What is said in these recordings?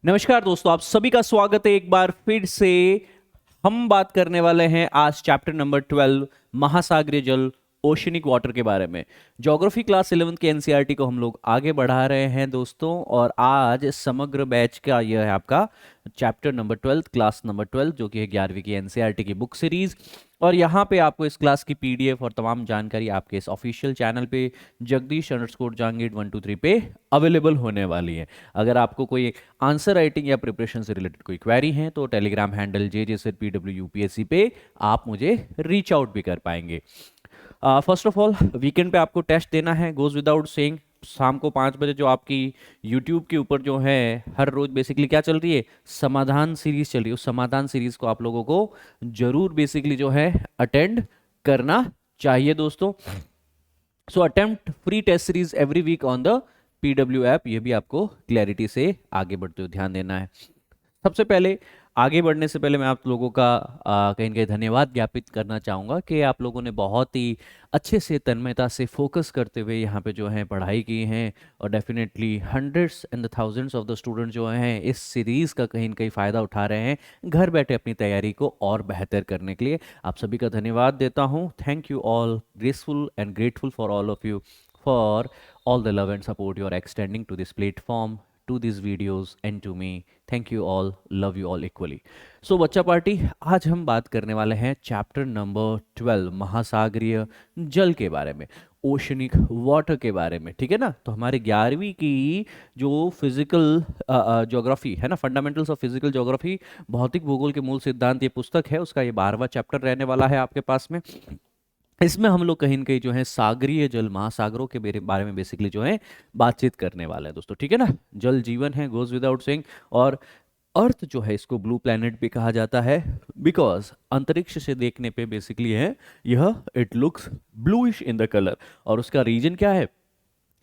नमस्कार दोस्तों, आप सभी का स्वागत है एक बार फिर से। हम बात करने वाले हैं आज चैप्टर नंबर 12 महासागरीय जल ओशनिक वाटर के बारे में। ज्योग्राफी क्लास 11 के एनसीईआरटी को हम लोग आगे बढ़ा रहे हैं दोस्तों, और आज समग्र बैच का यह है आपका चैप्टर नंबर 12 क्लास नंबर 12 जो कि है 11वीं की एनसीईआरटी की बुक सीरीज। और यहाँ पे आपको इस क्लास की पीडीएफ और तमाम जानकारी आपके इस ऑफिशियल चैनल पे जगदीश_जांगीर123 पे अवेलेबल होने वाली है। अगर आपको कोई आंसर राइटिंग या प्रिपरेशन से रिलेटेड कोई क्वेरी है तो टेलीग्राम हैंडल JJSPWUPSC पे आप मुझे रीच आउट भी कर पाएंगे। फर्स्ट ऑफ ऑल, वीकेंड पे आपको टेस्ट देना है, गोज विदाउट सेइंग। शाम को 5 बजे जो आपकी यूट्यूब के ऊपर जो है हर रोज बेसिकली क्या चल रही है, समाधान सीरीज चल रही है। उस समाधान सीरीज को आप लोगों को जरूर बेसिकली जो है अटेंड करना चाहिए दोस्तों। So attempt free test series every week on the PW app, ये भी आपको क्लैरिटी से आगे बढ़ते हुए ध्यान देना है। सबसे पहले आगे बढ़ने से पहले मैं आप लोगों का कहीं न कहीं धन्यवाद ज्ञापित करना चाहूँगा कि आप लोगों ने बहुत ही अच्छे से तन्मयता से फोकस करते हुए यहाँ पे जो है पढ़ाई की है। और definitely hundreds and the thousands of the student जो हैं इस सीरीज़ का कहीं न कहीं फ़ायदा उठा रहे हैं घर बैठे अपनी तैयारी को और बेहतर करने के लिए। आप सभी का धन्यवाद देता हूँ। Thank you all, graceful and grateful for all of you for all the love and support you are extending to this platform, to these videos and to me. Thank you all, love you all equally. So बच्चा party, आज हम बात करने वाले हैं chapter number 12 महासागरीय जल के बारे में, ओशनिक वाटर के बारे में। ठीक है ना। तो हमारे 11वीं की जो फिजिकल ज्योग्राफी है ना, फंडामेंटल्स ऑफ फिजिकल ज्योग्राफी, भौतिक भूगोल के मूल सिद्धांत, ये पुस्तक है, उसका ये 12वां चैप्टर रहने वाला है आपके पास में। इसमें हम लोग कहीं न कहीं जो है सागरीय जल, महासागरों के बारे में बेसिकली जो है बातचीत करने वाले हैं दोस्तों। ठीक है ना। जल जीवन है, गोज विदाउट सेइंग। और अर्थ जो है इसको ब्लू प्लैनेट भी कहा जाता है, बिकॉज अंतरिक्ष से देखने पे बेसिकली है यह, it looks bluish in the colour. और उसका रीजन क्या है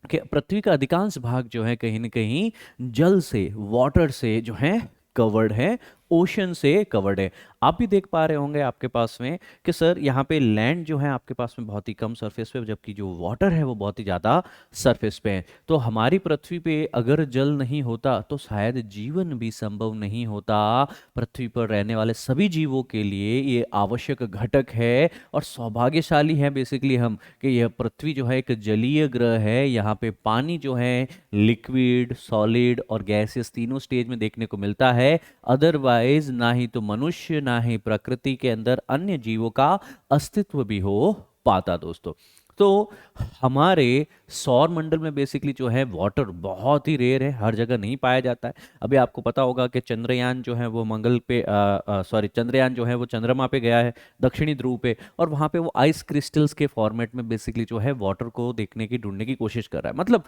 कि पृथ्वी का अधिकांश भाग जो है कहीं न कहीं जल से, वाटर से जो है कवर्ड है, ओशन से कवर्ड है। आप भी देख पा रहे होंगे आपके पास में कि सर यहाँ पे लैंड जो है आपके पास में बहुत ही कम सरफेस पे, जबकि जो वाटर है वो बहुत ही ज़्यादा सरफेस पे है। तो हमारी पृथ्वी पे अगर जल नहीं होता तो शायद जीवन भी संभव नहीं होता। पृथ्वी पर रहने वाले सभी जीवों के लिए ये आवश्यक घटक है। और सौभाग्यशाली है बेसिकली हम कि यह पृथ्वी जो है एक जलीय ग्रह है। यहाँ पे पानी जो है लिक्विड, सॉलिड और गैसियस तीनों स्टेज में देखने को मिलता है। अदरवाइज ना ही तो मनुष्य ना ही प्रकृति के अंदर अन्य जीवों का अस्तित्व भी हो पाता दोस्तों। तो हमारे सौर मंडल में बेसिकली जो है वाटर बहुत ही रेयर है, हर जगह नहीं पाया जाता है। अभी आपको पता होगा कि चंद्रयान जो है वो मंगल पे चंद्रयान जो है वो चंद्रमा पे गया है, दक्षिणी ध्रुव पे, और वहाँ पे वो आइस क्रिस्टल्स के फॉर्मेट में बेसिकली जो है वाटर को देखने की, ढूंढने की कोशिश कर रहा है। मतलब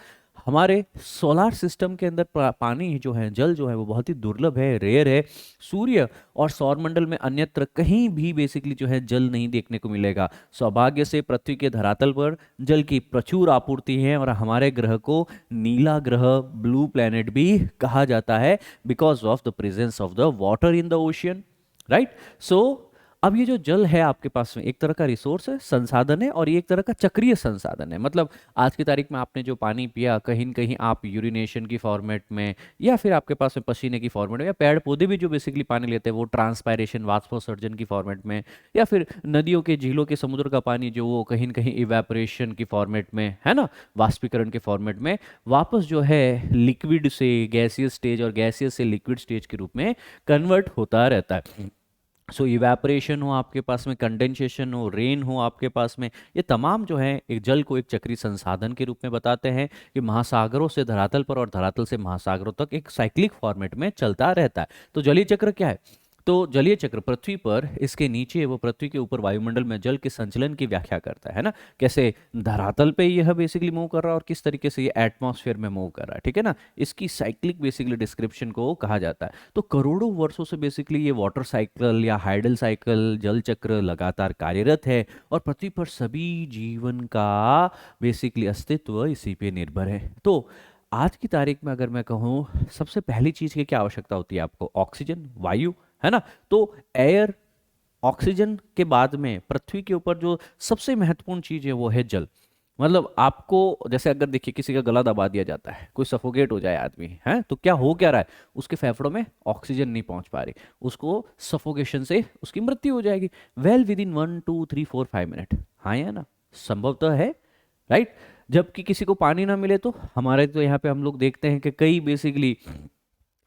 हमारे सोलार सिस्टम के अंदर पानी जो है, जल जो है वो बहुत ही दुर्लभ है, रेयर है। सूर्य और सौरमंडल में अन्यत्र कहीं भी बेसिकली जो है जल नहीं देखने को मिलेगा। सौभाग्य से पृथ्वी के धरातल पर जल की प्रचुर आपूर्ति है, और हमारे ग्रह को नीला ग्रह, ब्लू प्लैनेट भी कहा जाता है, because of the presence of the water in the ocean, right. So अब ये जो जल है आपके पास में एक तरह का रिसोर्स है, संसाधन है, और ये एक तरह का चक्रीय संसाधन है। मतलब आज की तारीख में आपने जो पानी पिया, कहीं न कहीं आप यूरिनेशन की फॉर्मेट में, या फिर आपके पास में पसीने की फॉर्मेट में, या पेड़ पौधे भी जो बेसिकली पानी लेते हैं वो ट्रांसपायरेशन, वाष्पोत्सर्जन की फॉर्मेट में, या फिर नदियों के, झीलों के, समुद्र का पानी जो वो कहीं न कहीं इवेपोरेशन की फॉर्मेट में है ना, वाष्पीकरण के फॉर्मेट में वापस जो है लिक्विड से गैसियस स्टेज और गैसियस से लिक्विड स्टेज के रूप में कन्वर्ट होता रहता है। सो इवेपोरेशन हो आपके पास में, कंडेंसेशन हो, रेन हो आपके पास में, ये तमाम जो है एक जल को एक चक्री संसाधन के रूप में बताते हैं कि महासागरों से धरातल पर और धरातल से महासागरों तक एक साइक्लिक फॉर्मेट में चलता रहता है। तो जलीय चक्र क्या है? तो जलीय चक्र पृथ्वी पर, इसके नीचे वो पृथ्वी के ऊपर वायुमंडल में जल के संचलन की व्याख्या करता है ना, कैसे धरातल पे यह बेसिकली मूव कर रहा है और किस तरीके से ये एटमॉस्फेयर में मूव कर रहा है। ठीक है ना। इसकी साइक्लिक बेसिकली डिस्क्रिप्शन को कहा जाता है। तो करोड़ों वर्षों से बेसिकली ये वाटर साइकिल या हाइडल साइकिल, जल चक्र लगातार कार्यरत है, और पृथ्वी पर सभी जीवन का बेसिकली अस्तित्व इसी पे निर्भर है। तो आज की तारीख में अगर मैं कहूँ, सबसे पहली चीज की क्या आवश्यकता होती है आपको? ऑक्सीजन, वायु, है ना। तो एयर, ऑक्सीजन के बाद में पृथ्वी के ऊपर जो सबसे महत्वपूर्ण चीज है वो है जल। मतलब आपको जैसे अगर देखिए किसी का गला दबा दिया जाता है, कोई सफोकेट हो जाए आदमी है, तो क्या हो क्या रहा है, उसके फेफड़ों में ऑक्सीजन नहीं पहुंच पा रही, उसको सफोकेशन से उसकी मृत्यु हो जाएगी, वेल विद इन 1 2 3 4 5 मिनट। हाँ या ना, संभव तो है, राइट। जबकि किसी को पानी ना मिले तो हमारे तो यहाँ पे हम लोग देखते हैं कि कई बेसिकली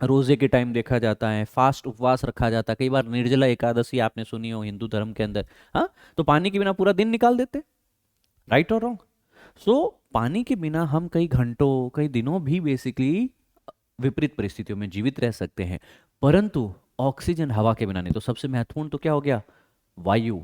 रोजे के टाइम देखा जाता है, फास्ट उपवास रखा जाता है, कई बार निर्जला एकादशी आपने सुनी हो हिंदू धर्म के अंदर। हाँ, तो पानी के बिना पूरा दिन निकाल देते, राइट और रॉन्ग। सो पानी के बिना हम कई घंटों कई दिनों भी बेसिकली विपरीत परिस्थितियों में जीवित रह सकते हैं, परंतु ऑक्सीजन हवा के बिना नहीं। तो सबसे महत्वपूर्ण तो क्या हो गया, वायु,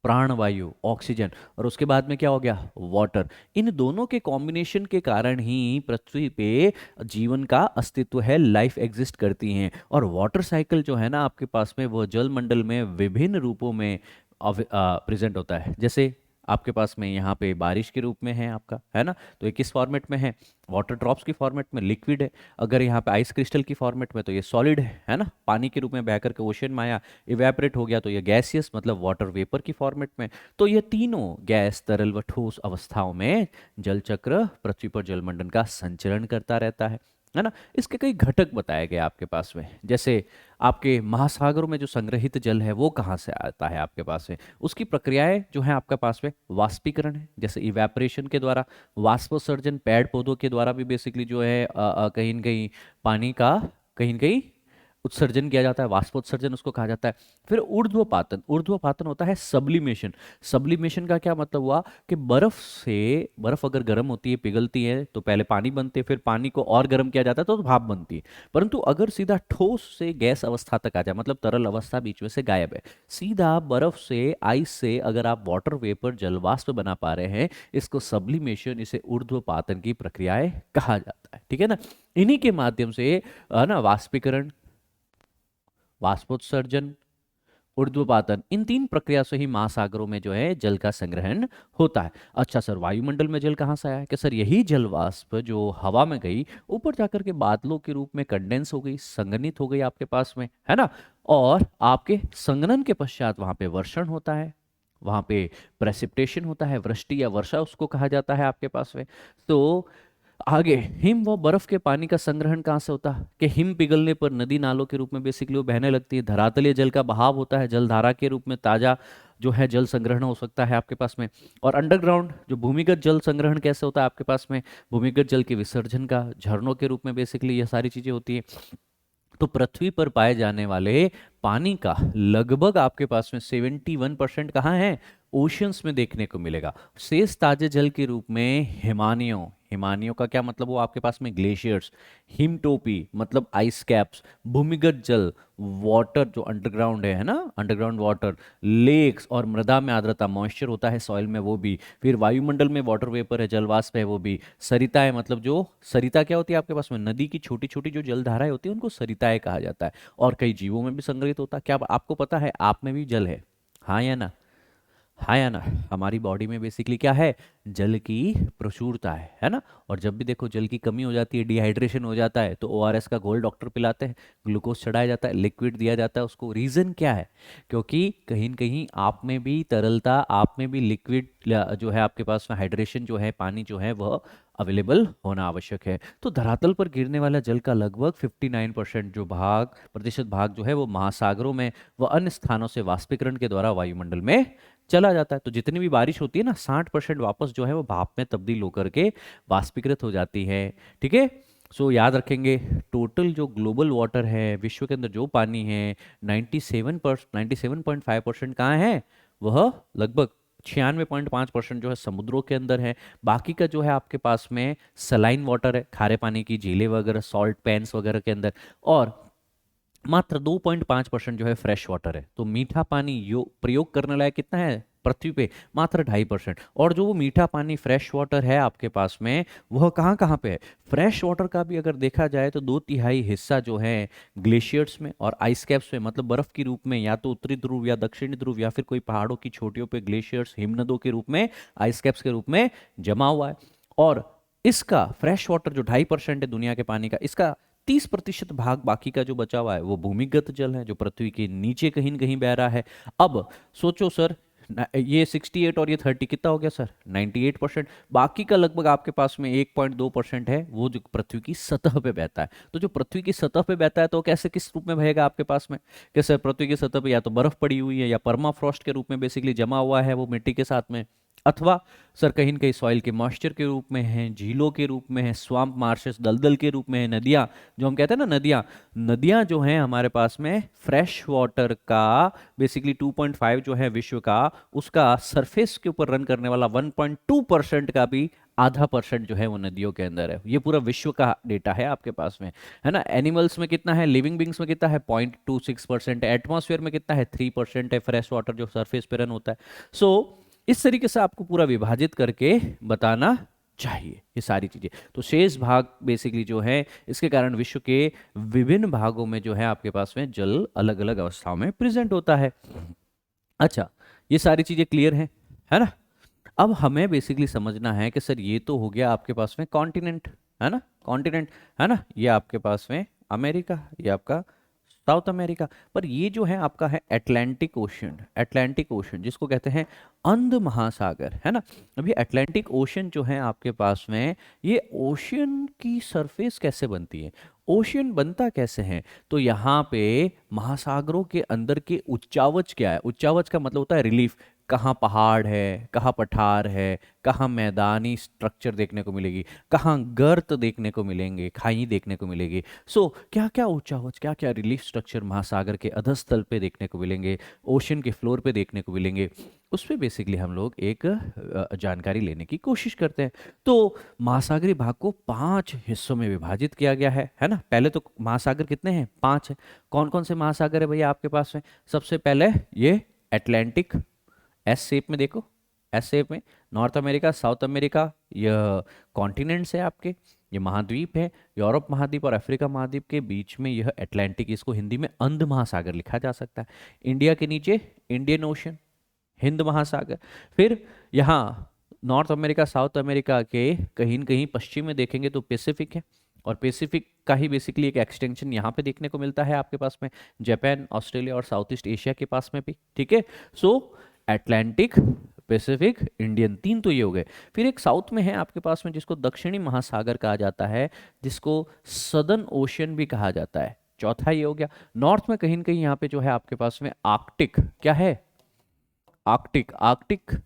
प्राणवायु, ऑक्सीजन, और उसके बाद में क्या हो गया, वाटर। इन दोनों के कॉम्बिनेशन के कारण ही पृथ्वी पे जीवन का अस्तित्व है, लाइफ एग्जिस्ट करती है। और वाटर साइकिल जो है ना आपके पास में, वो जल मंडल में विभिन्न रूपों में प्रेजेंट होता है। जैसे आपके पास में यहाँ पे बारिश के रूप में है आपका, है ना, तो ये किस फॉर्मेट में है, वाटर ड्रॉप्स की फॉर्मेट में, लिक्विड है। अगर यहाँ पे आइस क्रिस्टल की फॉर्मेट में तो ये सॉलिड है ना, पानी के रूप में बह करके ओशन में आया, इवेपोरेट हो गया तो ये गैसियस मतलब वाटर वेपर की फॉर्मेट में। तो ये तीनों गैस, तरल व ठोस अवस्थाओं में जल चक्र पृथ्वी पर जलमंडन का संचरण करता रहता है ना। इसके कई घटक बताए गए आपके पास में, जैसे आपके महासागरों में जो संग्रहित जल है वो कहाँ से आता है आपके पास में, उसकी प्रक्रियाएं जो है आपके पास में, वाष्पीकरण है जैसे इवेपोरेशन के द्वारा, वाष्पोत्सर्जन पेड़ पौधों के द्वारा भी बेसिकली जो है कहीं न कहीं पानी का कहीं न कहीं उत्सर्जन किया जाता है, वाष्पोत्सर्जन उसको कहा जाता है। फिर ऊर्ध्वपातन, ऊर्ध्वपातन होता है सब्लिमेशन। सब्लिमेशन का क्या मतलब हुआ कि बर्फ अगर गर्म होती है, पिघलती है, तो पहले पानी बनते हैं, फिर पानी को और गर्म किया जाता है तो भाप बनती है। परंतु अगर सीधा ठोस से गैस अवस्था तक आ जाए, मतलब तरल अवस्था बीच में से गायब है, सीधा बर्फ से, आइस से अगर आप वाटर वेपर जलवाष्प बना पा रहे हैं, इसको सब्लिमेशन, इसे ऊर्ध्वपातन की प्रक्रियाएं कहा जाता है, ठीक है ना। इन्हीं के माध्यम से ना वाष्पीकरण, वाष्पोत्सर्जन, ऊर्ध्वपातन, इन तीन प्रक्रिया से ही महासागरों में जो है जल का संग्रहण होता है। अच्छा सर, वायुमंडल में जल कहाँ से आया है, कि सर यही जल वाष्प जो हवा में गई, ऊपर जाकर के बादलों के रूप में कंडेंस हो गई, संघनित हो गई आपके पास में, है ना। और आपके संघनन के पश्चात वहां पे वर्षण होता है, वहां पे प्रेसिपिटेशन होता है, वृष्टि या वर्षा उसको कहा जाता है आपके पास में। तो आगे हिम व बर्फ के पानी का संग्रहण कहाँ से होता है, कि हिम पिघलने पर नदी नालों के रूप में बेसिकली वो बहने लगती है, धरातलीय जल का बहाव होता है, जलधारा के रूप में ताजा जो है जल संग्रहण हो सकता है आपके पास में। और अंडरग्राउंड जो भूमिगत जल संग्रहण कैसे होता है आपके पास में, भूमिगत जल के विसर्जन का झरनों के रूप में बेसिकली ये सारी चीजें होती है। तो पृथ्वी पर पाए जाने वाले पानी का लगभग आपके पास में 71% कहाँ है, ओशियंस में देखने को मिलेगा। शेष ताजे जल के रूप में हिमानियों, हिमानियों का क्या मतलब, वो आपके पास में ग्लेशियर्स, हिमटोपी मतलब आइस कैप्स, भूमिगत जल, वाटर जो अंडरग्राउंड है ना, अंडरग्राउंड वाटर, लेक्स, और मृदा में आर्द्रता, मॉइस्चर होता है सॉइल में वो भी, फिर वायुमंडल में वाटर वेपर है, जलवाष्प है वो भी, सरिताएं मतलब जो सरिता क्या होती है आपके पास में, नदी की छोटी छोटी जो जलधाराएं होती है उनको सरिताएं कहा जाता है। और कई जीवों में भी संग्रहित होता है। क्या आपको पता है आप में भी जल है, हाँ या ना, हाँ या ना। हमारी बॉडी में बेसिकली क्या है, जल की प्रचुरता है ना। और जब भी देखो जल की कमी हो जाती है, डिहाइड्रेशन हो जाता है, तो ओआरएस का घोल डॉक्टर पिलाते हैं, ग्लूकोज चढ़ाया जाता है, लिक्विड दिया जाता है उसको। रीजन क्या है, क्योंकि कहीं न कहीं आप में भी तरलता, आप में भी लिक्विड जो है आपके पास में, हाइड्रेशन जो है, पानी जो है वह अवेलेबल होना आवश्यक है। तो धरातल पर गिरने वाला जल का लगभग 59% जो प्रतिशत भाग जो है वो महासागरों में व अन्य स्थानों से वाष्पीकरण के द्वारा वायुमंडल में चला जाता है। तो जितनी भी बारिश होती है ना, 60% वापस जो है वो भाप में तब्दील होकर के वाष्पीकृत हो जाती है, ठीक है। सो याद रखेंगे, टोटल जो ग्लोबल वाटर है, विश्व के अंदर जो पानी है, 97.5% कहाँ है, वह लगभग 96.5% जो है समुद्रों के अंदर है। बाकी का जो है आपके पास में सलाइन वाटर है, खारे पानी की झीलें वगैरह, सॉल्ट पैन्स वगैरह के अंदर। और मात्र 2.5% जो है फ्रेश वाटर है। तो मीठा पानी प्रयोग करने लायक कितना है पृथ्वी पे, मात्र 2.5%। और जो वो मीठा पानी फ्रेश वाटर है आपके पास में, वह कहाँ कहाँ पे है, फ्रेश वाटर का भी अगर देखा जाए तो 2/3 हिस्सा जो है ग्लेशियर्स में और आइस कैप्स में, मतलब बर्फ के रूप में, या तो उत्तरी ध्रुव या दक्षिणी ध्रुव या फिर कोई पहाड़ों की चोटियों पे ग्लेशियर्स, हिमनदों के रूप में, आइस कैप्स के रूप में जमा हुआ है। और इसका फ्रेश वाटर जो 2.5% है दुनिया के पानी का, इसका 30% भाग बाकी का जो बचा हुआ है वो भूमिगत जल है, जो पृथ्वी के नीचे कहीं न कहीं बह रहा है। अब सोचो सर, ये 68 और ये 30 कितना हो गया सर? 98%। बाकी का लगभग आपके पास में 1.2% है वो जो पृथ्वी की सतह पे बहता है। तो जो पृथ्वी की सतह पे बहता है तो कैसे, किस रूप में बहेगा आपके पास में? कैसे पृथ्वी की सतह पे या तो बर्फ पड़ी हुई है या परमाफ्रॉस्ट के रूप में बेसिकली जमा हुआ है वो मिट्टी के साथ में, अथवा सर कहीं न कहीं सॉइल के मॉइस्चर के रूप में है, झीलों के रूप में है, स्वाम्प मार्शेस दलदल के रूप में है, नदियाँ जो हम कहते हैं ना नदियाँ, नदियाँ जो हैं हमारे पास में फ्रेश वाटर का बेसिकली 2.5 जो है विश्व का, उसका सरफेस के ऊपर रन करने वाला 1.2% का भी आधा परसेंट जो है वो नदियों के अंदर है। ये पूरा विश्व का डेटा है आपके पास में, है ना। एनिमल्स में कितना है, लिविंग बींग्स में कितना है, 0.26% है, एटमॉस्फेयर में कितना है, 3% है फ्रेश वाटर जो सरफेस पे रन होता है। सो इस तरीके से आपको पूरा विभाजित करके बताना चाहिए ये सारी चीजें। तो शेष भाग बेसिकली जो है इसके कारण विश्व के विभिन्न भागों में जो है आपके पास में जल अलग अलग अवस्थाओं में प्रेजेंट होता है। अच्छा, ये सारी चीजें क्लियर हैं, है ना। अब हमें बेसिकली समझना है कि सर ये तो हो गया आपके पास में कॉन्टिनेंट, है ना, कॉन्टिनेंट, है ना, ये आपके पास में अमेरिका, ये आपका साउथ अमेरिका। पर ये जो है आपका है अटलांटिक ओशन, अटलांटिक ओशन जिसको कहते हैं अंध महासागर, है ना। अभी अटलांटिक ओशन जो है आपके पास में, ये ओशन की सरफेस कैसे बनती है, ओशन बनता कैसे है? तो यहाँ पे महासागरों के अंदर के उच्चावच क्या है, उच्चावच का मतलब होता है रिलीफ, कहाँ पहाड़ है, कहाँ पठार है, कहाँ मैदानी स्ट्रक्चर देखने को मिलेगी, कहाँ गर्त देखने को मिलेंगे, खाई देखने को मिलेगी। सो क्या क्या उच्चावच, क्या क्या रिलीफ स्ट्रक्चर महासागर के अधस्तल पे देखने को मिलेंगे, ओशन के फ्लोर पे देखने को मिलेंगे, उस पे बेसिकली हम लोग एक जानकारी लेने की कोशिश करते हैं। तो महासागरीय भाग को 5 हिस्सों में विभाजित किया गया है ना। पहले तो महासागर कितने हैं, 5 है। कौन कौन से महासागर है भैया आपके पास में? सबसे पहले ये अटलांटिक, एस शेप में देखो, एस शेप में, नॉर्थ अमेरिका, साउथ अमेरिका, यह कॉन्टिनेंट्स है आपके, ये महाद्वीप है, यूरोप महाद्वीप और अफ्रीका महाद्वीप के बीच में यह अटलांटिक, इसको हिंदी में अंध महासागर लिखा जा सकता है। इंडिया के नीचे इंडियन ओशन, हिंद महासागर। फिर यहाँ नॉर्थ अमेरिका, साउथ अमेरिका के कहीं न कहीं पश्चिम में देखेंगे तो पैसिफिक है, और पैसिफिक का ही बेसिकली एक एक्सटेंशन यहाँ पे देखने को मिलता है आपके पास में, जापान, ऑस्ट्रेलिया और साउथ ईस्ट एशिया के पास में भी, ठीक है। सो अटलांटिक, पैसिफिक, इंडियन, 3 तो ये हो गए। फिर एक साउथ में है आपके पास में जिसको दक्षिणी महासागर कहा जाता है, जिसको सदर्न ओशन भी कहा जाता है, चौथा ये हो गया। नॉर्थ में कहीं न कहीं यहाँ पे जो है आपके पास में आर्कटिक, क्या है, आर्कटिक, आर्कटिक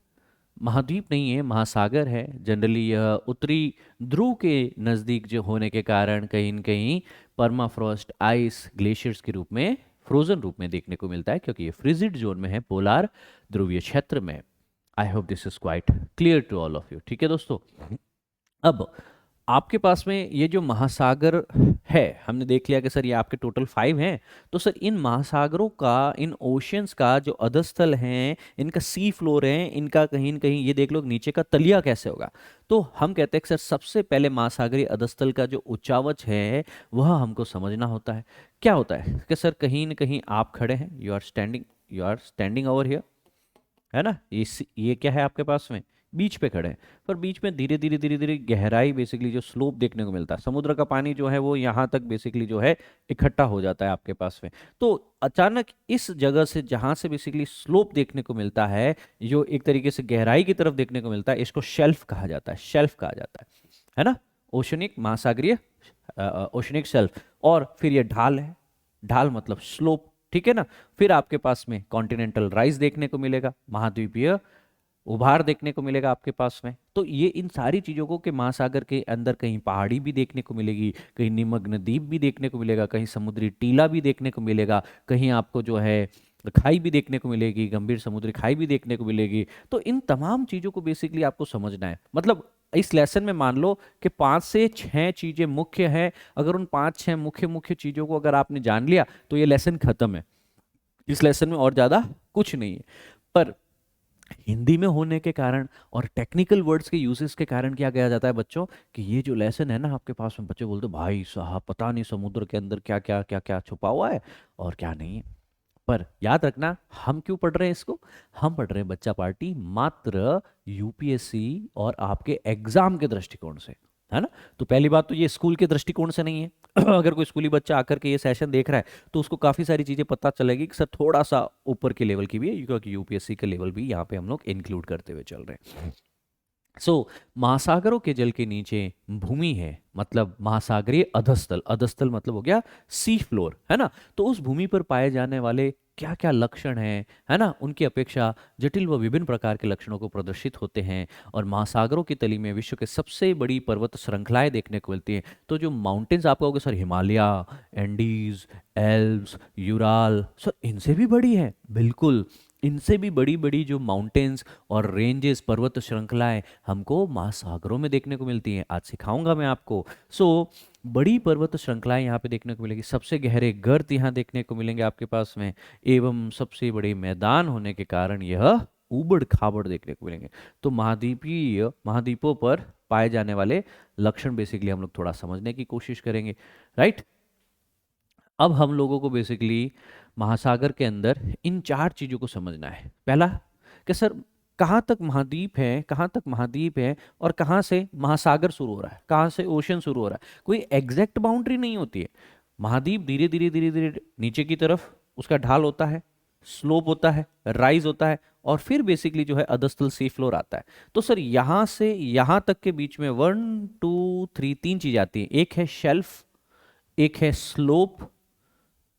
महाद्वीप नहीं है, महासागर है। जनरली यह उत्तरी ध्रुव के नज़दीक जो होने के कारण कहीं न कहीं परमाफ्रॉस्ट, आइस, ग्लेशियर्स के रूप में, फ्रोजन रूप में देखने को मिलता है, क्योंकि ये फ्रिजिड जोन में है, पोलार ध्रुवीय क्षेत्र में। I hope this is quite clear to all of you, ठीक है दोस्तों। अब आपके पास में ये जो महासागर है, हमने देख लिया कि सर ये आपके टोटल 5 हैं। तो सर इन महासागरों का, इन ओशियंस का जो अधस्थल हैं, इनका सी फ्लोर है, इनका कहीं न कहीं ये देख लो नीचे का तलिया कैसे होगा। तो हम कहते हैं कि सर सबसे पहले महासागरीय अधस्थल का जो उच्चावच है वह हमको समझना होता है। क्या होता है कि सर कहीं न कहीं आप खड़े हैं, you are standing over here, है ना, ये क्या है आपके पास में, बीच पे खड़े हैं। पर बीच में धीरे धीरे धीरे धीरे गहराई बेसिकली जो स्लोप देखने को मिलता है, समुद्र का पानी जो है वो यहाँ तक बेसिकली जो है इकट्ठा हो जाता है आपके पास में। तो अचानक इस जगह से जहाँ से बेसिकली स्लोप देखने को मिलता है, जो एक तरीके से गहराई की तरफ देखने को मिलता है, इसको शेल्फ कहा जाता है, शेल्फ कहा जाता है ना, ओशनिक महासागरीय, ओशनिक शेल्फ। और फिर ये ढाल है, ढाल मतलब स्लोप, ठीक है ना। फिर आपके पास में कॉन्टिनेंटल राइज देखने को मिलेगा, महाद्वीपीय उभार देखने को मिलेगा आपके पास में। तो ये इन सारी चीज़ों को कि महासागर के अंदर कहीं पहाड़ी भी देखने को मिलेगी, कहीं निमग्न द्वीप भी देखने को मिलेगा, कहीं समुद्री टीला भी देखने को मिलेगा, कहीं आपको जो है खाई भी देखने को मिलेगी, गंभीर समुद्री खाई भी देखने को मिलेगी। तो इन तमाम चीज़ों को बेसिकली आपको समझना है। मतलब इस लेसन में मान लो कि 5 से 6 चीज़ें मुख्य हैं। अगर उन 5-6 मुख्य मुख्य चीज़ों को अगर आपने जान लिया तो ये लेसन खत्म है। इस लेसन में और ज़्यादा कुछ नहीं है। पर हिंदी में होने के कारण और टेक्निकल वर्ड्स के यूजेस के कारण क्या कहा जाता है बच्चों, कि ये जो लेसन है ना आपके पास में, बच्चे बोलते भाई साहब पता नहीं समुद्र के अंदर क्या क्या क्या क्या छुपा हुआ है और क्या नहीं है। पर याद रखना, हम क्यों पढ़ रहे हैं इसको, हम पढ़ रहे हैं बच्चा पार्टी मात्र यूपीएससी और आपके एग्जाम के दृष्टिकोण से, है ना। तो पहली बात तो ये स्कूल के दृष्टिकोण से नहीं है। अगर कोई स्कूली बच्चा आकर के ये सेशन देख रहा है तो उसको काफ़ी सारी चीज़ें पता चलेगी कि सर थोड़ा सा ऊपर के लेवल की भी है, क्योंकि यूपीएससी के लेवल भी यहाँ पे हम लोग इंक्लूड करते हुए चल रहे हैं। महासागरों के जल के नीचे भूमि है, मतलब महासागरीय अधस्थल, अधस्थल मतलब हो गया सी फ्लोर, है ना। तो उस भूमि पर पाए जाने वाले क्या क्या लक्षण हैं, है ना, उनकी अपेक्षा जटिल व विभिन्न प्रकार के लक्षणों को प्रदर्शित होते हैं। और महासागरों की तली में विश्व के सबसे बड़ी पर्वत श्रृंखलाएं देखने को मिलती हैं। तो जो माउंटेन्स आपको होगा sir, Himalaya, Andes, Alps, Ural, sir इनसे भी बड़ी है, बिल्कुल इनसे भी बड़ी बड़ी जो माउंटेन्स और रेंजेस, पर्वत श्रृंखलाएं हमको महासागरों में देखने को मिलती हैं। आज सिखाऊंगा मैं आपको। बड़ी पर्वत श्रृंखलाएं यहाँ पे देखने को मिलेगी, सबसे गहरे गर्त यहाँ देखने को मिलेंगे आपके पास में, एवं सबसे बड़े मैदान होने के कारण यह ऊबड़ खाबड़ देखने को मिलेंगे। तो महाद्वीपीय महाद्वीपों पर पाए जाने वाले लक्षण बेसिकली हम लोग थोड़ा समझने की कोशिश करेंगे, राइट। अब हम लोगों को बेसिकली महासागर के अंदर इन 4 चीज़ों को समझना है। पहला कि सर कहाँ तक महाद्वीप है, कहाँ तक महाद्वीप है, और कहाँ से महासागर शुरू हो रहा है, कहाँ से ओशन शुरू हो रहा है। कोई एग्जैक्ट बाउंड्री नहीं होती है। महाद्वीप धीरे धीरे धीरे धीरे नीचे की तरफ उसका ढाल होता है, स्लोप होता है, राइज होता है, और फिर बेसिकली जो है अधस्थल सी फ्लोर आता है। तो सर यहाँ से यहाँ तक के बीच में 1 2 3 3 चीज़ आती है। एक है शेल्फ, एक है स्लोप,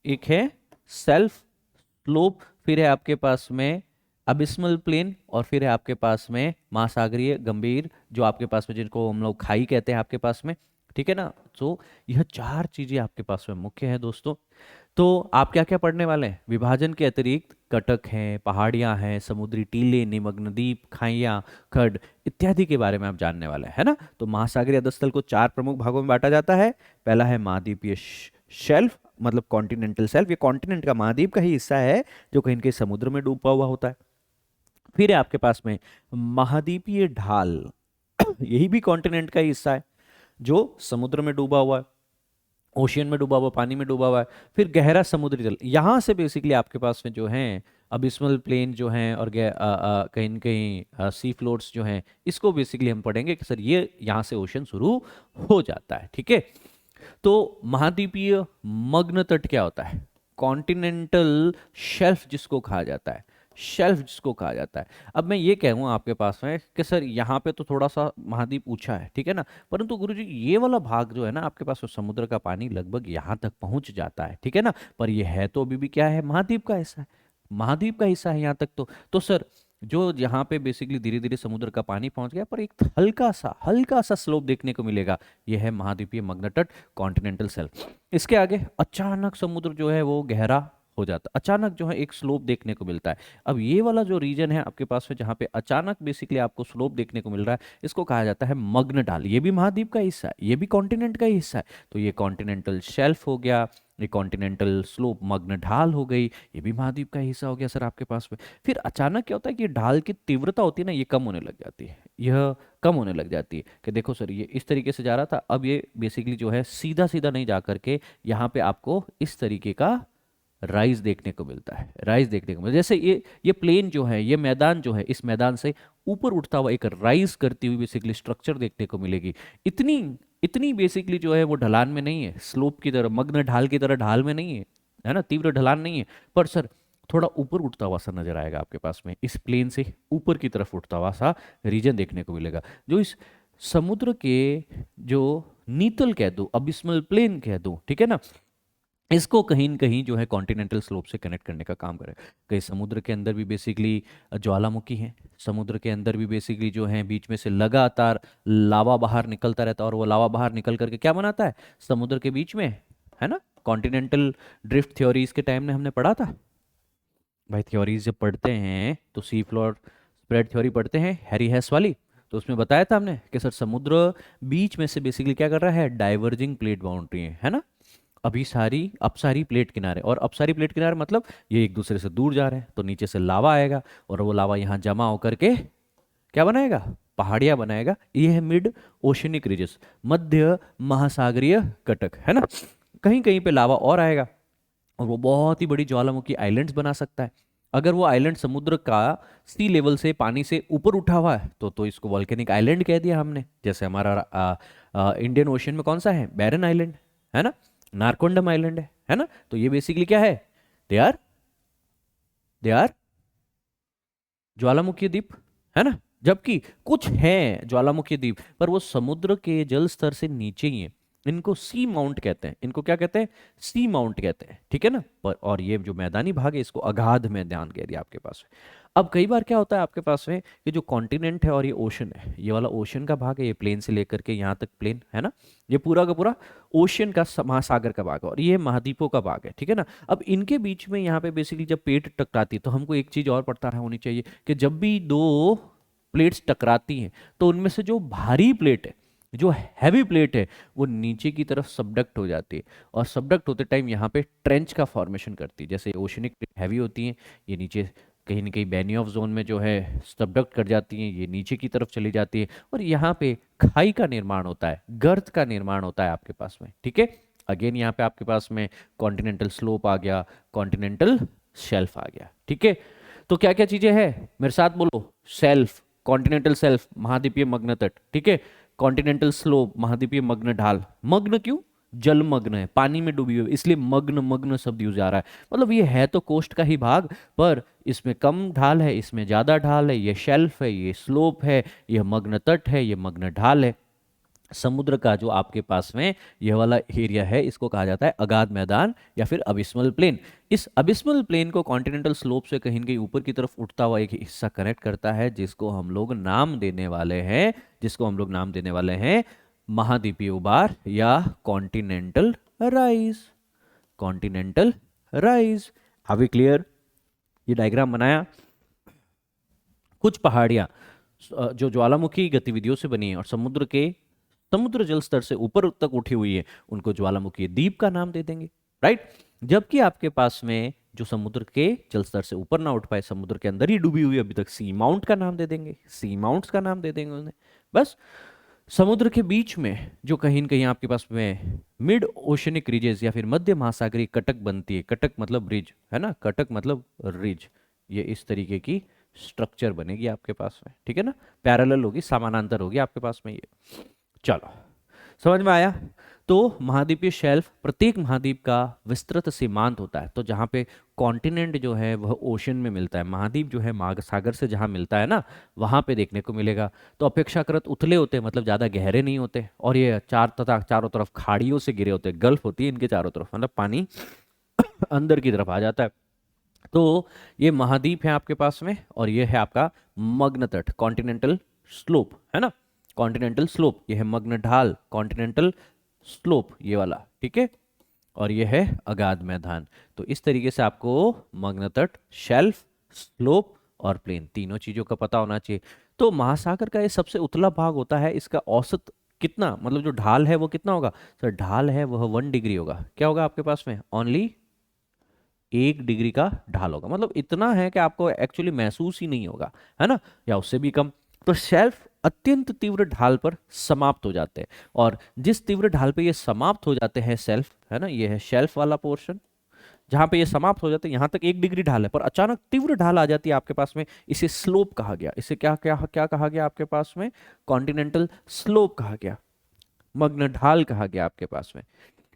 एक है सेल्फ स्लोप, फिर है आपके पास में अबिस्मल प्लेन, और फिर है आपके पास में महासागरीय गंभीर, जो आपके पास में जिनको हम लोग खाई कहते हैं आपके पास में, ठीक है ना। तो यह 4 चीजें आपके पास में मुख्य है दोस्तों। तो आप क्या क्या पढ़ने वाले हैं? विभाजन के अतिरिक्त कटक हैं, पहाड़ियां हैं, समुद्री टीले, निमग्न द्वीप, खाइयां, खड्ड इत्यादि के बारे में आप जानने वाले हैं, है ना। तो महासागरीय अधस्थल को 4 प्रमुख भागों में बांटा जाता है। पहला है महाद्वीपीय शेल्फ, मतलब कॉन्टिनेंटल शेल्फ, ये कॉन्टिनेंट का, महाद्वीप का ही हिस्सा है जो कहीं न कहीं समुद्र में डूबा हुआ होता है। फिर है आपके पास में महाद्वीपीय ढाल, यही भी कॉन्टिनेंट का ही हिस्सा है जो समुद्र में डूबा हुआ है, ओशियन में डूबा हुआ, पानी में डूबा हुआ है। फिर गहरा समुद्री जल, यहाँ से बेसिकली आपके पास में जो हैं अबिस्मल प्लेन जो हैं, और कहीं न कहीं सी फ्लोर्स जो हैं, इसको बेसिकली हम पढ़ेंगे कि सर ये यहाँ से ओशन शुरू हो जाता है, ठीक है। तो महाद्वीपीय मग्न तट क्या होता है? कॉन्टिनेंटल शेल्फ जिसको कहा जाता है, शेल्फ जिसको कहा जाता है। अब मैं ये कहूँ आपके पास में कि सर यहाँ पे तो थोड़ा सा महाद्वीप ऊंचा है, ठीक है ना, परंतु गुरुजी ये वाला भाग जो है ना आपके पास, समुद्र का पानी लगभग यहाँ तक पहुंच जाता है, ठीक है ना, पर ये है तो अभी भी क्या है, महाद्वीप का हिस्सा है, महाद्वीप का हिस्सा है यहाँ तक। तो सर जो यहाँ पे बेसिकली धीरे धीरे समुद्र का पानी पहुंच गया, पर एक हल्का सा स्लोप देखने को मिलेगा, यह है महाद्वीपीय मग्न तट, कॉन्टिनेंटल शेल्फ। इसके आगे अचानक समुद्र जो है वो गहरा हो जाता, अचानक जो है एक स्लोप देखने को मिलता है। अब ये वाला जो रीजन है आपके पास में जहाँ पे अचानक बेसिकली आपको स्लोप देखने को मिल रहा है, इसको कहा जाता है मग्न ढाल। ये भी महाद्वीप का हिस्सा है, ये भी कॉन्टिनेंट का ही हिस्सा है। तो ये कॉन्टिनेंटल शेल्फ हो गया, ये कॉन्टिनेंटल स्लोप मग्न ढाल हो गई, ये भी महाद्वीप का हिस्सा हो गया सर आपके पास में। फिर अचानक क्या होता है कि ढाल की तीव्रता होती है ना, ये कम होने लग जाती है, यह कम होने लग जाती है कि देखो सर ये इस तरीके से जा रहा था, अब ये बेसिकली जो है सीधा सीधा नहीं जा करके यहाँ पे आपको इस तरीके का राइज देखने को मिलता है, राइज देखने को मिलता है। जैसे ये प्लेन जो है, ये मैदान जो है, इस मैदान से ऊपर उठता हुआ एक राइज करती हुई बेसिकली स्ट्रक्चर देखने को मिलेगी। इतनी इतनी बेसिकली जो है वो ढलान में नहीं है, स्लोप की तरह, मग्न ढाल की तरह ढाल में नहीं है ना, तीव्र ढलान नहीं है, पर सर थोड़ा ऊपर उठता हुआ सा नजर आएगा आपके पास में, इस प्लेन से ऊपर की तरफ उठता हुआ सा रीजन देखने को मिलेगा, जो इस समुद्र के जो नीतल कह दो, अबिस्मल प्लेन कह दो, ठीक है ना, इसको कहीं न कहीं जो है कॉन्टिनेंटल स्लोप से कनेक्ट करने का काम करे। कहीं समुद्र के अंदर भी बेसिकली ज्वालामुखी है, समुद्र के अंदर भी बेसिकली जो है बीच में से लगातार लावा बाहर निकलता रहता है, और वो लावा बाहर निकल करके क्या बनाता है समुद्र के बीच में, है ना। कॉन्टिनेंटल ड्रिफ्ट थ्योरीज के टाइम में हमने पढ़ा था भाई, थ्योरीज जब पढ़ते हैं तो सी फ्लोर स्प्रेड थ्योरी पढ़ते हैं हैरी हेस वाली, तो उसमें बताया था हमने कि सर समुद्र बीच में से बेसिकली क्या कर रहा है, डाइवर्जिंग प्लेट बाउंड्री है ना। अपसारी प्लेट किनारे, और अपसारी प्लेट किनारे मतलब ये एक दूसरे से दूर जा रहे हैं, तो नीचे से लावा आएगा, और वो लावा यहाँ जमा होकर के क्या बनाएगा, पहाड़ियाँ बनाएगा। ये है मिड ओशनिक रीजस, मध्य महासागरीय कटक, है ना। कहीं कहीं पे लावा और आएगा, और वो बहुत ही बड़ी ज्वालामुखी आइलैंड्स बना सकता है। अगर वो आइलैंड समुद्र का सी लेवल से, पानी से ऊपर उठा हुआ है, तो इसको वॉल्केनिक आइलैंड कह दिया हमने। जैसे हमारा इंडियन ओशन में कौन सा है, बैरन आइलैंड है ना, नारकोंडम आइलैंड है ना। तो ये बेसिकली क्या है, दे आर ज्वालामुखी द्वीप है ना। जबकि कुछ हैं ज्वालामुखी द्वीप पर वो समुद्र के जल स्तर से नीचे ही है, इनको सी माउंट कहते हैं, इनको क्या कहते हैं, सी माउंट कहते हैं, ठीक है ना। पर और ये जो मैदानी भाग है इसको अगाध मैदान कह दिया आपके पास। अब कई बार क्या होता है आपके पास में, ये जो कॉन्टिनेंट है और ये ओशन है, ये वाला ओशन का भाग है, ये प्लेन से लेकर के यहाँ तक प्लेन है ना, ये पूरा का पूरा ओशन का महासागर का भाग है, और ये महाद्वीपों का भाग है, ठीक है ना। अब इनके बीच में यहाँ पे बेसिकली जब प्लेट टकराती है तो हमको एक चीज और पता होनी चाहिए कि जब भी दो प्लेट्स टकराती हैं तो उनमें से जो भारी प्लेट है, जो हैवी प्लेट है, वो नीचे की तरफ सबडक्ट हो जाती है, और सबडक्ट होते टाइम यहाँ पे ट्रेंच का फॉर्मेशन करती है। जैसे ओशनिक प्लेट हैवी होती हैं, ये नीचे कहीं ना कहीं बैनी ऑफ जोन में जो है सबडक्ट कर जाती हैं, ये नीचे की तरफ चली जाती है, और यहाँ पे खाई का निर्माण होता है, गर्त का निर्माण होता है आपके पास में, ठीक है। अगेन यहाँ पे आपके पास में कॉन्टिनेंटल स्लोप आ गया, कॉन्टिनेंटल शेल्फ आ गया, ठीक है। तो क्या क्या चीजें हैं, मेरे साथ बोलो, शेल्फ, कॉन्टिनेंटल शेल्फ, महाद्वीपीय मग्न तट, ठीक है, कॉन्टिनेंटल स्लोप, महाद्वीपीय मग्न ढाल। मग्न क्यों, जलमग्न है, पानी में डूबी हुई, इसलिए मग्न मग्न शब्द यूज आ रहा है। मतलब ये है तो कोस्ट का ही भाग, पर इसमें कम ढाल है, इसमें ज्यादा ढाल है, ये शेल्फ है, ये स्लोप है, ये मग्न तट है, ये मग्न ढाल है। समुद्र का जो आपके पास में यह वाला एरिया है इसको कहा जाता है अगाध मैदान या फिर अबिस्मल प्लेन। इस अबिस्मल प्लेन को कॉन्टिनेंटल स्लोप से कहीं न कहीं ऊपर की तरफ उठता हुआ एक हिस्सा कनेक्ट करता है, जिसको हम लोग नाम देने वाले हैं, महाद्वीपीय उबार या continental rise. Continental rise, how we clear. ये डायग्राम बनाया, कुछ पहाड़ियां जो ज्वालामुखी गतिविधियों से बनी है और समुद्र जल स्तर से ऊपर तक उठी हुई है, उनको ज्वालामुखी द्वीप का नाम दे देंगे, राइट। जबकि आपके पास में जो समुद्र के जल स्तर से ऊपर ना उठ पाए, समुद्र के अंदर ही डूबी हुई अभी तक, सी माउंट का नाम दे देंगे, सी माउंट्स का नाम दे देंगे उन्हें। बस समुद्र के बीच में जो कहीं न कहीं आपके पास में मिड ओशनिक रिजेस या फिर मध्य महासागरीय कटक बनती है, कटक मतलब रिज है ना, कटक मतलब रिज, ये इस तरीके की स्ट्रक्चर बनेगी आपके पास में, ठीक है ना, पैरेलल होगी, समानांतर होगी आपके पास में ये। चलो समझ में आया। तो महाद्वीपीय शेल्फ, प्रत्येक महाद्वीप का विस्तृत सीमांत होता है, तो जहाँ पे कॉन्टिनेंट जो है वह ओशन में मिलता है, महाद्वीप जो है महासागर से जहाँ मिलता है ना, वहाँ पे देखने को मिलेगा। तो अपेक्षाकृत उथले होते हैं, मतलब ज़्यादा गहरे नहीं होते, और ये चारों तरफ खाड़ियों से घिरे होते हैं, गल्फ होती है इनके चारों तरफ, मतलब पानी अंदर की तरफ आ जाता है। तो ये महाद्वीप है आपके पास में, और ये है आपका मग्न तट, कॉन्टिनेंटल स्लोप है ना, कॉन्टिनेंटल स्लोप, ये है मग्न ढाल, कॉन्टिनेंटल स्लोप ये वाला, ठीक है, और ये है अगाध मैदान। तो इस तरीके से आपको मग्न तट, शेल्फ, स्लोप और प्लेन, तीनों चीजों का पता होना चाहिए। तो महासागर का ये सबसे उतला भाग होता है, इसका औसत कितना, मतलब जो ढाल है वो कितना होगा सर, ढाल है वह 1 डिग्री होगा। क्या होगा आपके पास में, ओनली 1 डिग्री का ढाल होगा, मतलब इतना है कि आपको एक्चुअली महसूस ही नहीं होगा, है ना, या उससे भी कम। तो शेल्फ अत्यंत तीव्र ढाल पर समाप्त हो जाते हैं, और जिस तीव्र ढाल पे ये समाप्त हो जाते हैं शेल्फ, है ना, ये है शेल्फ वाला पोर्शन, जहां पे ये समाप्त हो जाते हैं, यहां तक 1 डिग्री ढाल है, पर अचानक तीव्र ढाल आ जाती है आपके पास में, इसे स्लोप कहा गया। इसे क्या क्या क्या कहा गया आपके पास में, कॉन्टिनेंटल स्लोप कहा गया, मग्न ढाल कहा गया आपके पास में,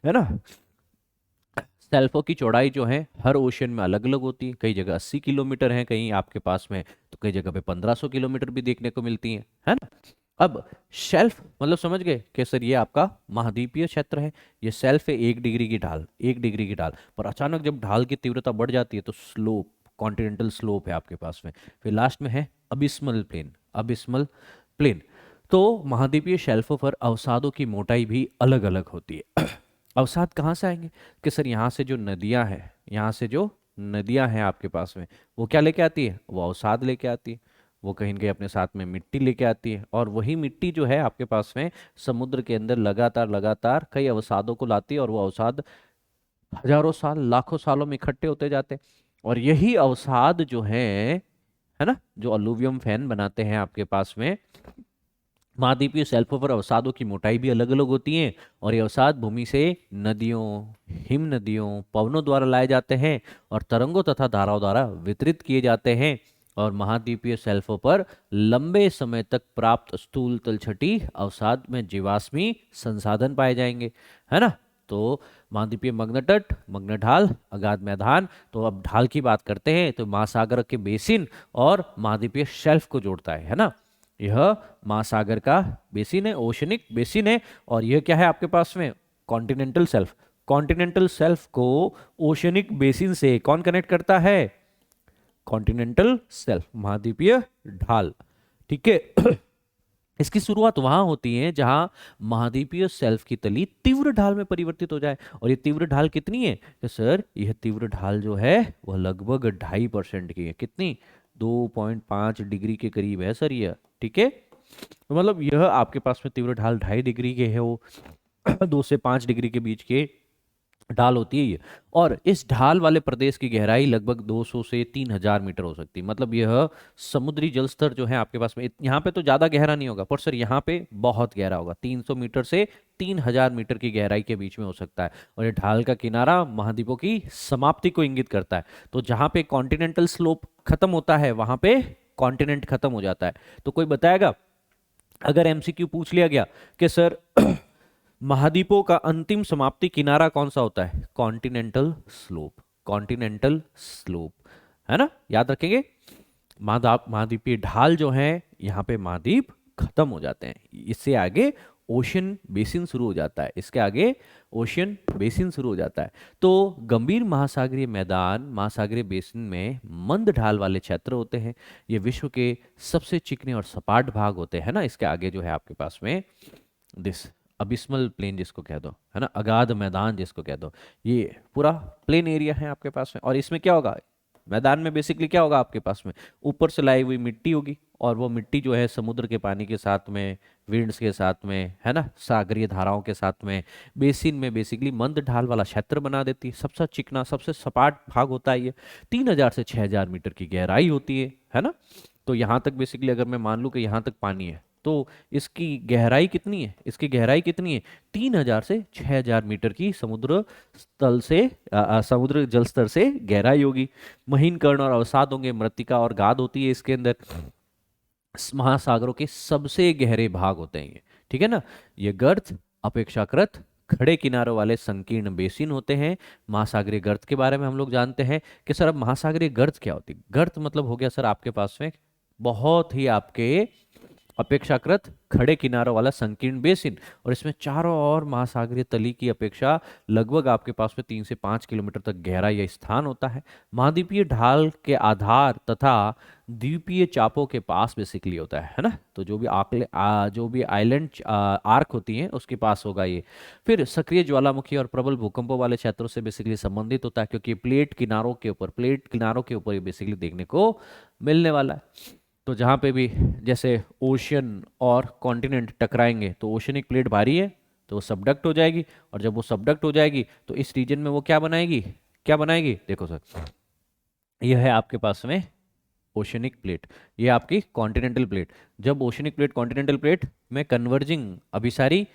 है ना। शेल्फों की चौड़ाई जो है हर ओशन में अलग अलग होती है, कई जगह 80 किलोमीटर है कहीं आपके पास में, तो कई जगह पे 1500 किलोमीटर भी देखने को मिलती है ना। अब शेल्फ मतलब समझ गए कि सर ये आपका महाद्वीपीय क्षेत्र है, ये शेल्फ है, 1 डिग्री की ढाल, 1 डिग्री की ढाल, पर अचानक जब ढाल की तीव्रता बढ़ जाती है तो स्लोप, कॉन्टिनेंटल स्लोप है आपके पास में। फिर लास्ट में है अबिस्मल प्लेन, अबिस्मल प्लेन। तो महाद्वीपीय शेल्फों पर अवसादों की मोटाई भी अलग अलग होती है। अवसाद कहाँ से आएंगे कि सर यहाँ से जो नदियाँ हैं, यहाँ से जो नदियाँ हैं आपके पास में, वो क्या लेके आती है, वो अवसाद लेके आती है, वो कहीं न कहीं अपने साथ में मिट्टी लेके आती है, और वही मिट्टी जो है आपके पास में समुद्र के अंदर लगातार लगातार कई अवसादों को लाती है, और वो अवसाद हजारों साल लाखों सालों में इकट्ठे होते जाते हैं। और यही अवसाद जो है ना, जो अलूवियम फैन बनाते हैं आपके पास में, महाद्वीपीय शेल्फों पर अवसादों की मोटाई भी अलग अलग होती है, और ये अवसाद भूमि से नदियों, हिम नदियों, पवनों द्वारा लाए जाते हैं और तरंगों तथा धाराओं द्वारा वितरित किए जाते हैं, और महाद्वीपीय शेल्फों पर लंबे समय तक प्राप्त स्थूल तलछटी अवसाद में जीवाश्मी संसाधन पाए जाएंगे, है ना। तो महाद्वीपीय मग्न तट, मग्न ढाल, अगाध मैदान। तो अब ढाल की बात करते हैं तो महासागर के बेसिन और महाद्वीपीय शेल्फ को जोड़ता है ना। यह महासागर का बेसिन है, ओशनिक बेसिन है। और यह क्या है आपके पास में, कॉन्टिनेंटल शेल्फ। कॉन्टिनेंटल शेल्फ को ओशनिक बेसिन से कौन कनेक्ट करता है, कॉन्टिनेंटल शेल्फ, महाद्वीपीय ढाल। ठीक है। इसकी शुरुआत वहां होती है जहां महाद्वीपीय शेल्फ की तली तीव्र ढाल में परिवर्तित हो जाए। और ये तीव्र ढाल कितनी है, तो सर यह तीव्र ढाल जो है वह लगभग 2.5% की है। कितनी, 2.5 डिग्री के करीब है सर यह। ठीक है, तो मतलब यह आपके पास में तीव्र ढाल 2.5 डिग्री के है, वो 2 से 5 डिग्री के बीच के ढाल होती है ये। और इस ढाल वाले प्रदेश की गहराई लगभग 200 से 3000 मीटर हो सकती है। मतलब यह समुद्री जल स्तर जो है आपके पास में, यहाँ पे तो ज़्यादा गहरा नहीं होगा पर सर यहाँ पे बहुत गहरा होगा, 300 मीटर से 3000 मीटर की गहराई के बीच में हो सकता है। और ये ढाल का किनारा महाद्वीपों की समाप्ति को इंगित करता है। तो जहाँ पे कॉन्टिनेंटल स्लोप खत्म होता है वहाँ पे कॉन्टिनेंट खत्म हो जाता है। तो कोई बताएगा, अगर एमसीक्यू पूछ लिया गया कि सर महाद्वीपों का अंतिम समाप्ति किनारा कौन सा होता है, कॉन्टिनेंटल स्लोप, कॉन्टिनेंटल स्लोप, है ना, याद रखेंगे। महाद्वीपीय ढाल जो है यहाँ पे महाद्वीप खत्म हो जाते हैं, इससे आगे ओशियन बेसिन शुरू हो जाता है, इसके आगे ओशियन बेसिन शुरू हो जाता है। तो गंभीर महासागरीय मैदान, महासागरीय बेसिन में मंद ढाल वाले क्षेत्र होते हैं। ये विश्व के सबसे चिकने और सपाट भाग होते हैं ना। इसके आगे जो है आपके पास में दिस अबिस्मल प्लेन जिसको कह दो, है ना, अगाध मैदान जिसको कह दो, ये पूरा प्लेन एरिया है आपके पास में। और इसमें क्या होगा, मैदान में बेसिकली क्या होगा आपके पास में, ऊपर से लाई हुई मिट्टी होगी। और वो मिट्टी जो है समुद्र के पानी के साथ में, विंड्स के साथ में, है ना, सागरीय धाराओं के साथ में बेसिन में बेसिकली मंद ढाल वाला क्षेत्र बना देती है। सबसे चिकना, सबसे सपाट भाग होता है ये। 3000 से 6000 मीटर की गहराई होती है ना। तो यहाँ तक बेसिकली अगर मैं मान लूँ कि यहाँ तक पानी है तो इसकी गहराई कितनी है, इसकी गहराई कितनी है, 3000 से 6000 मीटर की समुद्र तल से समुद्र जल स्तर से गहराई होगी। महीन कर्ण और अवसाद होंगे, मृत्तिका और गाद होती है इसके अंदर। महासागरों के सबसे गहरे भाग होते हैं ये, ठीक है ना। ये गर्त अपेक्षाकृत खड़े किनारों वाले संकीर्ण बेसिन होते हैं। महासागरीय गर्त के बारे में हम लोग जानते हैं कि सर अब महासागरीय गर्त क्या होती है। गर्त मतलब हो गया सर आपके पास में बहुत ही आपके अपेक्षाकृत खड़े किनारों वाला संकीर्ण बेसिन। और इसमें चारों ओर महासागरीय तली की अपेक्षा लगभग आपके पास में 3 से 5 किलोमीटर तक गहरा यह स्थान होता है। महाद्वीपीय ढाल के आधार तथा द्वीपीय चापों के पास बेसिकली होता है ना। तो जो भी जो भी आइलैंड आर्क होती हैं उसके पास होगा ये। फिर सक्रिय ज्वालामुखी और प्रबल भूकंपों वाले क्षेत्रों से बेसिकली संबंधित होता है, क्योंकि प्लेट किनारों के ऊपर ये बेसिकली देखने को मिलने वाला है। तो जहाँ पे भी जैसे ओशियन और कॉन्टिनेंट टकराएंगे तो ओशनिक प्लेट भारी है तो वो सबडक्ट हो जाएगी। और जब वो सबडक्ट हो जाएगी तो इस रीजन में वो क्या बनाएगी, क्या बनाएगी, देखो सर यह है आपके पास में ओशनिक प्लेट, ये आपकी कॉन्टिनेंटल प्लेट। जब ओशनिक प्लेट कॉन्टिनेंटल प्लेट में कन्वर्जिंग अभिसारी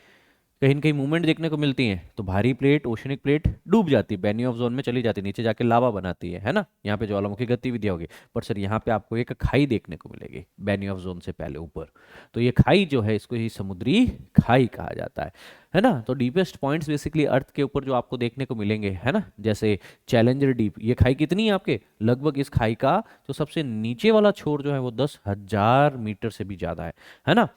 कहीं न कहीं मूवमेंट देखने को मिलती है तो भारी प्लेट, ओशनिक प्लेट डूब जाती है, बेनी ऑफ जोन में चली जाती है, नीचे जाके लावा बनाती है ना। यहाँ पे ज्वालामुखी गतिविधियां होगी। पर सर यहाँ पे आपको एक खाई देखने को मिलेगी बेनी ऑफ जोन से पहले ऊपर। तो ये खाई जो है इसको ही समुद्री खाई कहा जाता है ना। तो डीपेस्ट पॉइंट्स बेसिकली अर्थ के ऊपर जो आपको देखने को मिलेंगे, है ना, जैसे चैलेंजर डीप, ये खाई कितनी है आपके, लगभग इस खाई का जो सबसे नीचे वाला छोर जो है वो 10,000 मीटर से भी ज्यादा है ना।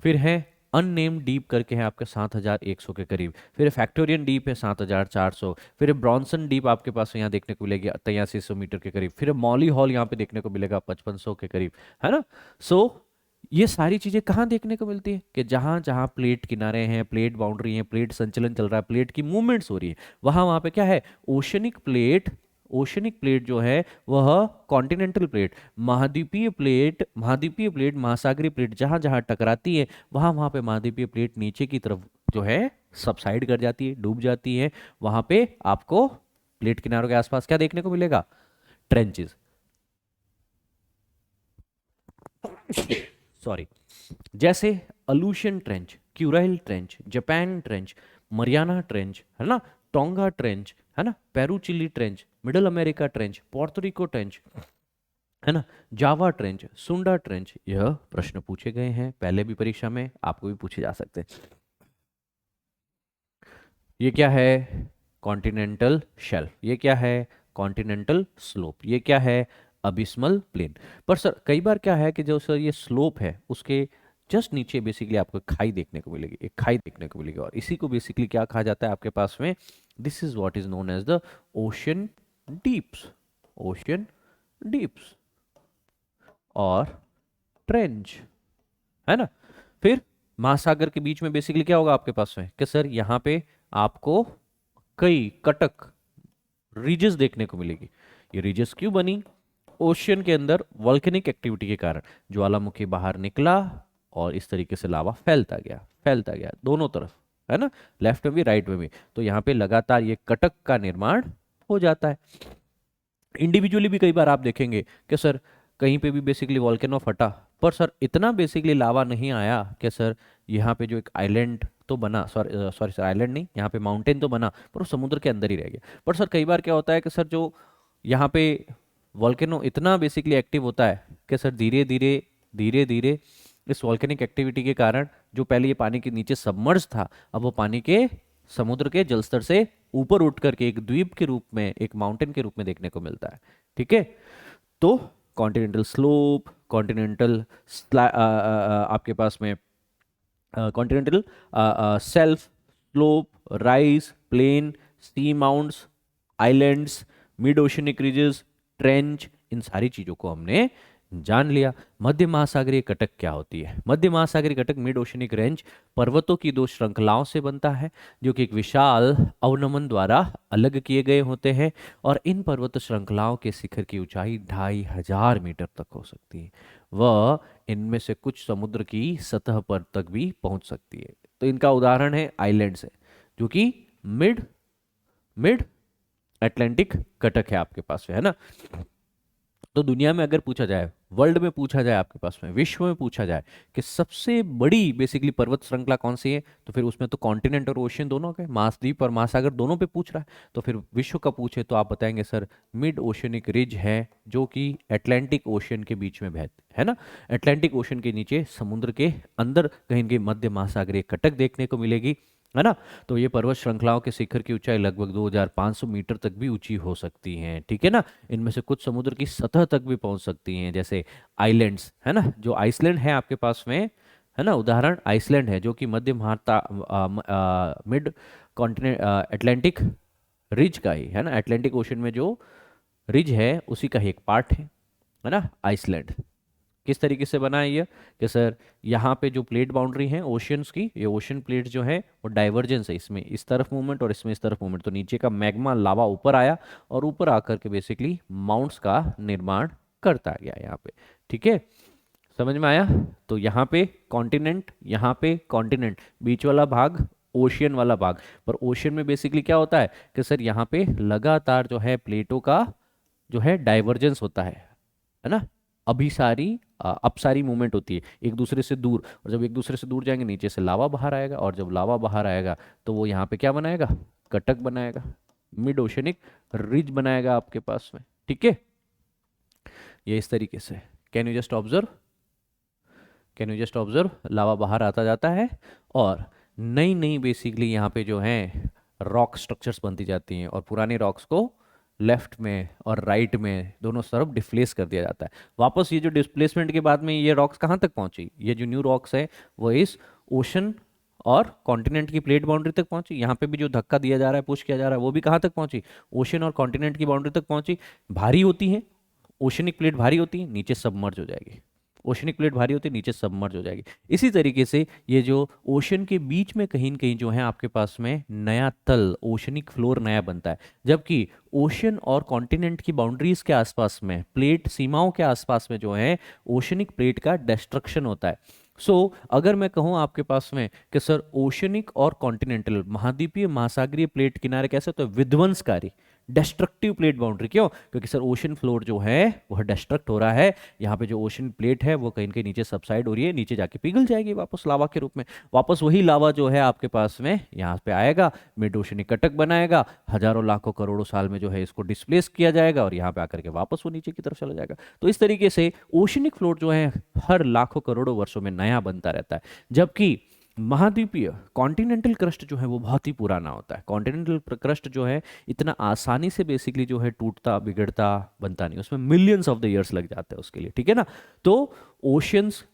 फिर है अननेम्ड डीप करके है आपके 7100 के करीब। फिर फैक्टोरियन डीप है 7400। फिर ब्रॉन्सन डीप आपके पास यहाँ देखने को मिलेगी 8300 मीटर के करीब। फिर मॉली हॉल यहाँ पे देखने को मिलेगा 5500 के करीब, है ना। सो ये सारी चीजें कहाँ देखने को मिलती है कि जहां जहां प्लेट किनारे हैं, प्लेट बाउंड्री है, प्लेट संचलन चल रहा है, प्लेट की मूवमेंट्स हो रही है, वहां वहां पे क्या है, ओशनिक प्लेट। ओशनिक प्लेट जो है वह कॉन्टिनेंटल प्लेट, महाद्वीपीय प्लेट, महासागरीय प्लेट जहां जहां टकराती है वहां वहां पे महाद्वीपीय प्लेट नीचे की तरफ जो है सबसाइड कर जाती है, डूब जाती है। वहां पे आपको प्लेट किनारों के आसपास क्या देखने को मिलेगा, ट्रेंचेस, सॉरी, जैसे Aleutian trench, Kuril trench, Japan trench, Mariana trench, है ना, टोंगा ट्रेंच, है ना, Peru Chile trench, middle America trench, Puerto Rico trench, है ना। जावा ट्रेंच, सुंडा ट्रेंच, यह प्रश्न पूछे गए हैं पहले भी परीक्षा में, आपको भी पूछे जा सकते हैं। ये क्या है, कॉन्टिनेंटल शेल्फ। ये क्या है, कॉन्टिनेंटल स्लोप। ये क्या है, अबिस्मल प्लेन। पर सर कई बार क्या है कि जो सर ये स्लोप है उसके जस्ट नीचे बेसिकली आपको खाई देखने को मिलेगी, एक खाई देखने को मिलेगी, और इसी को बेसिकली क्या कहा जाता है आपके पास में, this is what is known as the ocean deeps, ocean deeps और ट्रेंच, है ना। फिर महासागर के बीच में बेसिकली क्या होगा आपके पास में कि सर यहाँ पे आपको कई कटक रीजेस देखने को मिलेगी। ये रीजेस क्यों बनी, ओशियन के अंदर वॉल्केनिक एक्टिविटी के कारण ज्वालामुखी बाहर निकला और इस तरीके से लावा फैलता गया दोनों तरफ, है ना, लेफ्ट में भी राइट में भी। तो यहाँ पे लगातार ये कटक का निर्माण हो जाता है। इंडिविजुअली भी कई बार आप देखेंगे कि सर कहीं पे भी बेसिकली वॉल्केनो फटा, पर सर इतना बेसिकली लावा नहीं आया कि सर यहाँ पे जो एक आइलैंड तो बना, सॉरी सर आइलैंड नहीं, यहाँ पे माउंटेन तो बना पर वो समुद्र के अंदर ही रह गया। पर सर कई बार क्या होता है कि सर जो यहाँ पे वॉल्केनो इतना बेसिकली एक्टिव होता है कि सर धीरे धीरे इस वॉल्केनिक एक्टिविटी के कारण जो पहले ये पानी के नीचे सबमर्ज था, अब वो पानी के समुद्र के जलस्तर से ऊपर उठ करके एक द्वीप के रूप में, एक माउंटेन के रूप में देखने को मिलता है। ठीक है, तो कॉन्टिनेंटल स्लोप, कॉन्टिनेंटल आपके पास में continental shelf, slope, rise, plain, sea mounts, islands, mid oceanic ridges, trench, इन सारी चीजों को हमने जान लिया। मध्य महासागरीय कटक क्या होती है, मध्य महासागरीय कटक मिड ओशनिक रेंज पर्वतों की दो श्रृंखलाओं से बनता है जो कि एक विशाल अवनमन द्वारा अलग किए गए होते हैं, और इन पर्वत श्रृंखलाओं के शिखर की ऊंचाई 2500 मीटर तक हो सकती है। वह इनमें से कुछ समुद्र की सतह पर तक भी पहुंच सकती है। तो इनका उदाहरण है आइलैंड्स है, जो कि मिड मिड अटलांटिक कटक है आपके पास में, है ना। तो दुनिया में अगर पूछा जाए, वर्ल्ड में पूछा जाए, आपके पास में विश्व में पूछा जाए कि सबसे बड़ी बेसिकली पर्वत श्रृंखला कौन सी है, तो फिर उसमें तो कॉन्टिनेंट और ओशियन दोनों के, महाद्वीप और महासागर दोनों पे पूछ रहा है। तो फिर विश्व का पूछे तो आप बताएंगे सर मिड ओशियनिक रिज है, जो कि अटलांटिक ओशियन के बीच में बहती है ना। अटलांटिक ओशियन के नीचे समुद्र के अंदर कहीं कहीं मध्य महासागरीय कटक देखने को मिलेगी, है ना। तो ये पर्वत श्रृंखलाओं के शिखर की ऊंचाई लगभग 2500 मीटर तक भी ऊंची हो सकती हैं, ठीक है ना। इनमें से कुछ समुद्र की सतह तक भी पहुंच सकती हैं, जैसे आइलैंड्स, है ना, जो आइसलैंड है आपके पास में, है ना, उदाहरण आइसलैंड है, जो कि मध्य मिड कॉन्टिनेंट अटलांटिक रिज का ही, है ना, अटलांटिक ओशन में जो रिज है उसी का ही एक पार्ट है ना, आइसलैंड। किस तरीके से बना है ये कि सर यहाँ पे जो प्लेट बाउंड्री है ओशियंस की, ये ओशन प्लेट जो है वो डाइवर्जेंस है, इसमें इस तरफ मूवमेंट और इसमें इस तरफ मूवमेंट, तो नीचे का मैग्मा लावा ऊपर आया और ऊपर आकर के बेसिकली माउंट्स का निर्माण करता गया यहाँ पे, ठीक है, समझ में आया। तो यहाँ पे कॉन्टिनेंट, बीच वाला भाग ओशियन वाला भाग, पर ओशियन में बेसिकली क्या होता है कि सर यहाँ पे लगातार जो है प्लेटों का जो है डाइवर्जेंस होता है ना, अभिसारी अपसारी मूवमेंट होती है एक दूसरे से दूर, और जब एक दूसरे से दूर जाएंगे नीचे से लावा बाहर आएगा, और जब लावा बाहर आएगा तो वो यहाँ पे क्या बनाएगा, कटक बनाएगा, मिड ओशनिक रिज बनाएगा आपके पास में, ठीक है। ये इस तरीके से can you just observe, can you just observe, lava बाहर आता जाता है और नई नई बेसिकली यहाँ पे जो है रॉक स्ट्रक्चर्स बनती जाती हैं, और पुरानी रॉक्स को लेफ्ट में और राइट में दोनों तरफ डिस्प्लेस कर दिया जाता है। वापस ये जो डिस्प्लेसमेंट के बाद में ये रॉक्स कहाँ तक पहुंची, ये जो न्यू रॉक्स है वो इस ओशन और कॉन्टिनेंट की प्लेट बाउंड्री तक पहुंची। यहाँ पे भी जो धक्का दिया जा रहा है, पुश किया जा रहा है, वो भी कहाँ तक पहुंची, ओशन और कॉन्टिनेंट की बाउंड्री तक पहुंची। भारी होती है, ओशनिक प्लेट भारी होती है, नीचे सबमर्ज हो जाएगी, ओशनिक प्लेट भारी होती है, नीचे सबमर्ज हो जाएगी। इसी तरीके से ये जो ओशन के बीच में कहीं न कहीं जो है आपके पास में नया तल, ओशनिक फ्लोर नया बनता है, जबकि ओशन और कॉन्टिनेंट की बाउंड्रीज के आसपास में, प्लेट सीमाओं के आसपास में जो है ओशनिक प्लेट का डिस्ट्रक्शन होता है। अगर मैं कहूँ आपके पास में कि सर ओशनिक और कॉन्टिनेंटल महाद्वीपीय महासागरीय प्लेट किनारे कैसे होते हैं, विध्वंसकारी, डिस्ट्रक्टिव प्लेट बाउंड्री। क्यों? क्योंकि सर ओशन फ्लोर जो है वह डिस्ट्रक्ट हो रहा है, यहाँ पे जो ओशन प्लेट है वो कहीं के नीचे सबसाइड हो रही है, नीचे जाके पिघल जाएगी वापस लावा के रूप में। वापस वही लावा जो है आपके पास में यहाँ पे आएगा, मिड ओशनिक कटक बनाएगा, हजारों लाखों करोड़ों साल में जो है इसको डिस्प्लेस किया जाएगा और यहाँ पे आकर के वापस वो नीचे की तरफ चला जाएगा। तो इस तरीके से ओशनिक फ्लोर जो है हर लाखों करोड़ों वर्षों में नया बनता रहता है, जबकि महाद्वीपीय कॉन्टिनेंटल क्रस्ट जो है वो बहुत ही पुराना होता है। कॉन्टिनेंटल क्रस्ट जो है इतना आसानी से बेसिकली जो है टूटता बिगड़ता बनता नहीं, उसमें मिलियंस ऑफ द ईयर्स लग जाते हैं उसके लिए, ठीक है ना। तो ओशियंस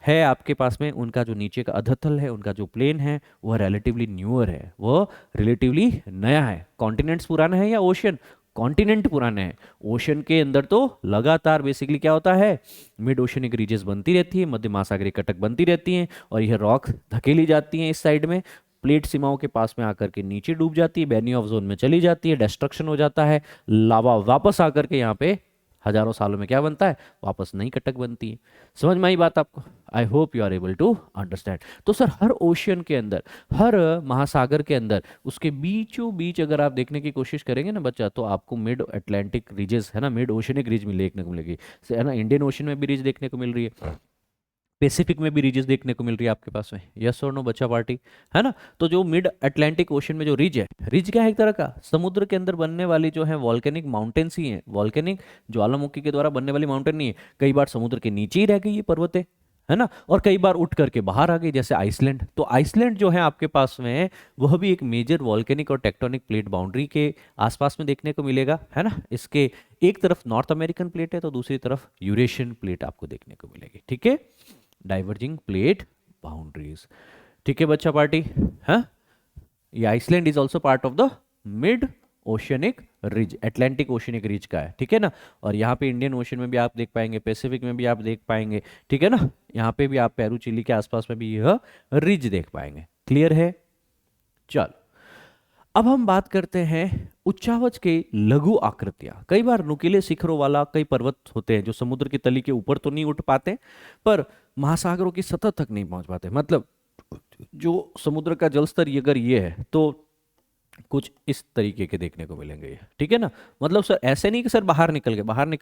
है आपके पास में, उनका जो नीचे का अधतल है, उनका जो प्लेन है वह रिलेटिवली न्यूअर है, वह रिलेटिवली नया है। कॉन्टिनेंट्स पुराना है या ओशियन? कॉन्टिनेंट पुराने हैं। ओशन के अंदर तो लगातार बेसिकली क्या होता है, मिड ओशनिक रीजेस बनती रहती है, मध्य महासागरीय कटक बनती रहती हैं और यह रॉक धकेली जाती हैं इस साइड में, प्लेट सीमाओं के पास में आकर के नीचे डूब जाती है, बेनी ऑफ जोन में चली जाती है, डिस्ट्रक्शन हो जाता है, लावा वापस आकर के यहाँ पे हजारों सालों में क्या बनता है, वापस नई कटक बनती है। समझ में आई बात आपको? I hope you are able to understand. तो सर हर ओशियन के अंदर, हर महासागर के अंदर, उसके बीचों बीच अगर आप देखने की कोशिश करेंगे ना बच्चा, तो आपको मिड अटलांटिक रीजेस है ना, मिड ओशनिक रीज देखने को मिलेगी, है ना। इंडियन ओशन में भी रीज देखने को मिल रही है, पैसिफिक में भी रीजेस देखने को मिल रही है आपके पास में। यस और नो बच्चा पार्टी, है ना। तो जो मिड अटलांटिक ओशन में जो रिज है, रिज क्या है, एक तरह का समुद्र के अंदर बनने वाली जो है वॉल्केनिक माउंटेन्स ही है, वॉल्केनिक ज्वालामुखी के द्वारा बनने वाली माउंटेन नहीं है। कई बार समुद्र के नीचे ही रह गई ये पर्वतें, है ना, और कई बार उठ करके बाहर आ गई, जैसे आइसलैंड। तो आइसलैंड जो है आपके पास में, वह भी एक मेजर वॉल्केनिक और टेक्टोनिक प्लेट बाउंड्री के आसपास में देखने को मिलेगा, है ना। इसके एक तरफ नॉर्थ अमेरिकन प्लेट है तो दूसरी तरफ यूरेशियन प्लेट आपको देखने को मिलेगी, ठीक है। डाइवर्जिंग प्लेट बाउंड्रीज, ठीक है बच्चा पार्टी। हाँ, ये Iceland is also part of the mid oceanic ridge, Atlantic oceanic ridge का है, ठीक है ना। और यहाँ पे इंडियन ओशन में भी आप देख पाएंगे, पैसिफिक में भी आप देख पाएंगे, ठीक है ना। यहाँ पे भी आप पेरू चिली के आसपास में भी यह रिज देख पाएंगे। क्लियर है? चलो अब हम बात करते हैं उच्चावच के लघु आकृतियां। कई बार नुकीले शिखरों वाला कई पर्वत होते हैं जो समुद्र की तली के ऊपर तो नहीं उठ पाते, पर महासागरों की सतह तक नहीं पहुंच पाते। मतलब जो समुद्र का जल स्तर अगर ये है तो कुछ इस तरीके के देखने को मिलेंगे ये, ठीक है ना। मतलब सर ऐसे नहीं कि सर बाहर निकल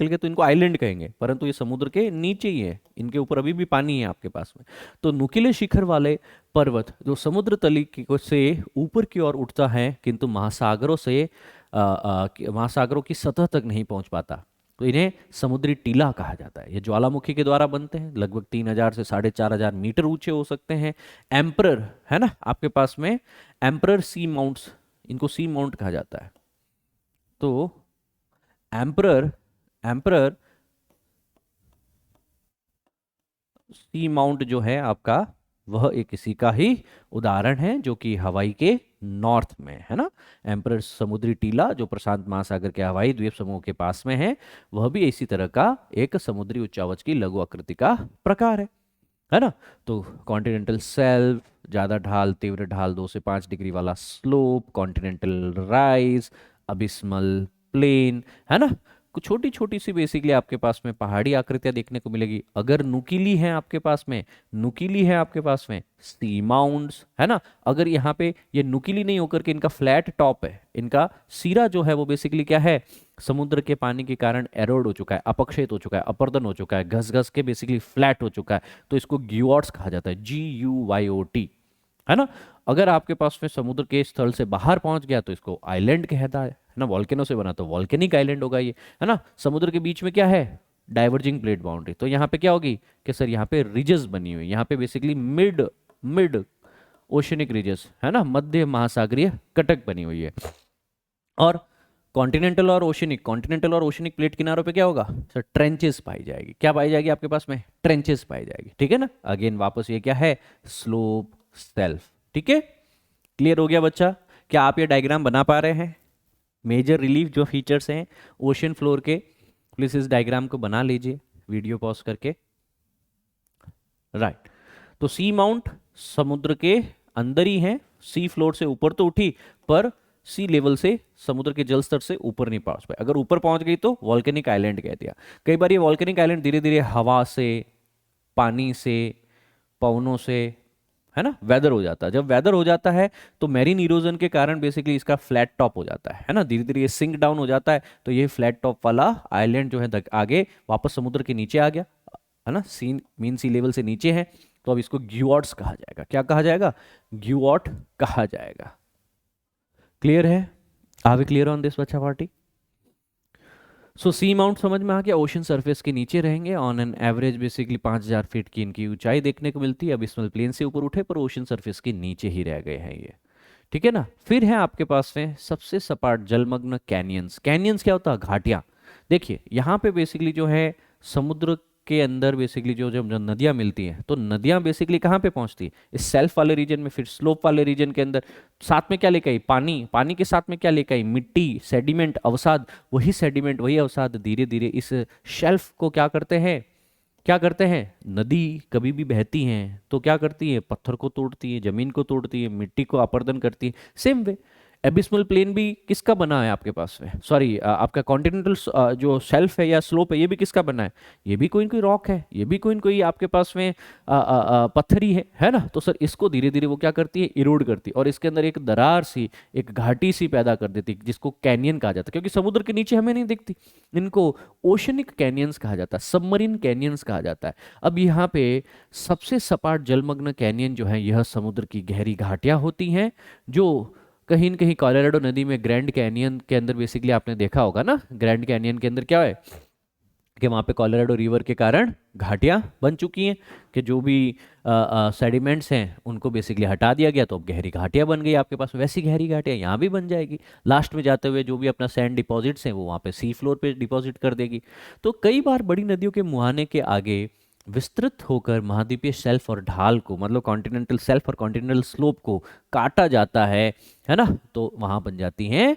गए तो इनको आइलैंड कहेंगे, परंतु ये समुद्र के नीचे ही है, इनके ऊपर अभी भी पानी है आपके पास में। तो नुकीले शिखर वाले पर्वत जो समुद्र तली से ऊपर की ओर उठता है किंतु महासागरों की सतह तक नहीं पहुंच पाता, तो इन्हें समुद्री टीला कहा जाता है। ये ज्वालामुखी के द्वारा बनते हैं, लगभग 3000 से 4500 मीटर ऊंचे हो सकते हैं। एम्परर है ना आपके पास में, एम्परर सी माउंट्स, इनको सी माउंट कहा जाता है। तो एम्परर एम्परर सी माउंट जो है आपका, वह एक इसी का ही उदाहरण है जो कि हवाई के नॉर्थ में है ना। एम्परर समुद्री टीला जो प्रशांत महासागर के हवाई द्वीप समूह के पास में है, वह भी इसी तरह का एक समुद्री उच्चावच की लघु आकृति का प्रकार है ना। तो कॉन्टिनेंटल सेल्फ, ज्यादा ढाल, तीव्र ढाल 2 से 5 डिग्री वाला slope, continental rise, abysmal plain, है ना। कुछ छोटी छोटी सी बेसिकली आपके पास में पहाड़ी आकृतियां देखने को मिलेगी। अगर नुकीली है आपके पास में, नुकीली है आपके पास में सी माउंट्स, है ना। अगर यहाँ पे ये नुकीली नहीं होकर के इनका फ्लैट टॉप है, इनका सिरा जो है वो बेसिकली क्या है, समुद्र के पानी के कारण एरोड हो चुका है, अपक्षय हो चुका है, अपर्दन हो चुका है, घस घस के बेसिकली फ्लैट हो चुका है, तो इसको ग्यूऑर्ट्स कहा जाता है, GUYOT, है ना। अगर आपके पास में समुद्र के स्थल से बाहर पहुंच गया तो इसको आइलैंड कहता है ना, वॉल्केनो से बना तो वॉल्केनिक आइलैंड होगा ये, है ना। समुद्र के बीच में क्या है, डाइवर्जिंग प्लेट बाउंड्री, तो यहाँ पे क्या होगी कि सर यहाँ पे रिजेस बनी हुई, यहाँ पे basically mid mid oceanic ridges, है ना, मध्य महासागरीय कटक बनी हुई है। और कॉन्टिनेंटल और ओशनिक प्लेट किनारों पे क्या होगा सर, ट्रेंचेस पाई जाएगी। क्या पाई जाएगी आपके पास में, ट्रेंचेस पाई जाएगी, ठीक है ना। अगेन वापस ये क्या है, स्लोप सेल्फ, ठीक है। क्लियर हो गया बच्चा? क्या आप ये डायग्राम बना पा रहे हैं? मेजर रिलीफ जो फीचर्स हैं ओशन फ्लोर के, प्लीज इस डायग्राम को बना लीजिए वीडियो पॉज करके। राइट, तो सी माउंट समुद्र के अंदर ही है, सी फ्लोर से ऊपर तो उठी पर सी लेवल से, समुद्र के जल स्तर से ऊपर नहीं पहुंच पाए। अगर ऊपर पहुंच गई तो वॉल्केनिक आइलैंड कह दिया। कई बार ये वॉल्केनिक आइलैंड धीरे धीरे हवा से, पानी से, पवनों से, है ना, वेदर हो जाता है। जब वेदर हो जाता है तो मैरीन इरोजन के कारण बेसिकली इसका फ्लैट टॉप हो जाता है ना, धीरे धीरे ये सिंक डाउन हो जाता है, तो ये फ्लैट टॉप वाला आइलैंड जो है आगे वापस समुद्र के नीचे आ गया, है ना, मीन सी लेवल से नीचे है, तो अब इसको ग्यूऑट्स कहा जाएगा। क्या कहा जाएगा? ग्यूऑट कहा जाएगा। क्लियर है? Are we clear on this बच्चा पार्टी? सो सी माउंट समझ में आ गया, ओशन सरफेस के नीचे रहेंगे, on an average basically 5000 feet की इनकी ऊंचाई देखने को मिलती है। अब इसमें प्लेन से ऊपर उठे पर ओशन सरफेस के नीचे ही रह गए हैं ये, ठीक है ना। फिर है आपके पास में सबसे सपाट जलमग्न कैनियंस। कैनियंस क्या होता है? घाटियां। देखिए यहाँ पे बेसिकली जो है समुद्र के अंदर बेसिकली जो जब जो नदियां मिलती हैं, तो नदियां बेसिकली कहाँ पे पहुंचती है? इस सेल्फ वाले रीजन में, फिर स्लोप वाले रीजन के अंदर। साथ में क्या लेकर आई? पानी। पानी के साथ में क्या लेकर आई? मिट्टी, सेडिमेंट, अवसाद। वही सेडिमेंट, वही अवसाद धीरे धीरे इस शेल्फ को क्या करते हैं? क्या करते हैं? नदी कभी भी बहती हैं तो क्या करती है? पत्थर को तोड़ती है, जमीन को तोड़ती है, मिट्टी को अपरदन करती है। सेम वे एबिस्मल प्लेन भी किसका बना है आपके पास में? सॉरी, आपका कॉन्टिनेंटल जो शेल्फ है या स्लोप है, ये भी किसका बना है? ये भी कोई न कोई रॉक है, ये भी कोई न कोई आपके पास में पत्थरी है ना। तो सर इसको धीरे धीरे वो क्या करती है? इरोड करती है, और इसके अंदर एक दरार सी, एक घाटी सी पैदा कर देती है, जिसको कैनियन कहा जाता है, क्योंकि समुद्र के नीचे हमें नहीं दिखती। इनको ओशनिक कैनियंस कहा जाता है, सबमरीन कैनियंस कहा जाता है। अब यहाँ पे सबसे सपाट जलमग्न कैनियन जो है, यह समुद्र की गहरी घाटियां होती हैं, जो कहीं न कहीं कोलोराडो नदी में ग्रैंड कैनियन के अंदर बेसिकली आपने देखा होगा ना, ग्रैंड कैनियन के अंदर क्या है कि वहाँ पे कोलोराडो रिवर के कारण घाटियां बन चुकी हैं, कि जो भी सेडिमेंट्स हैं उनको बेसिकली हटा दिया गया, तो अब गहरी घाटियां बन गई आपके पास। वैसी गहरी घाटियां यहाँ भी बन जाएगी, लास्ट में जाते हुए जो भी अपना सैंड डिपॉजिट्स हैं वो वहाँ पे सी फ्लोर पे डिपॉजिट कर देगी। तो कई बार बड़ी नदियों के मुहाने के आगे विस्तृत होकर महाद्वीपीय शेल्फ और ढाल को, मतलब कॉन्टिनेंटल शेल्फ और कॉन्टिनेंटल स्लोप को काटा जाता है ना, तो वहां बन जाती हैं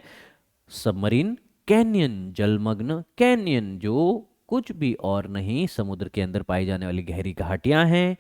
सबमरीन कैनियन, जलमग्न कैनियन, जो कुछ भी और नहीं समुद्र के अंदर पाई जाने वाली गहरी घाटियां हैं।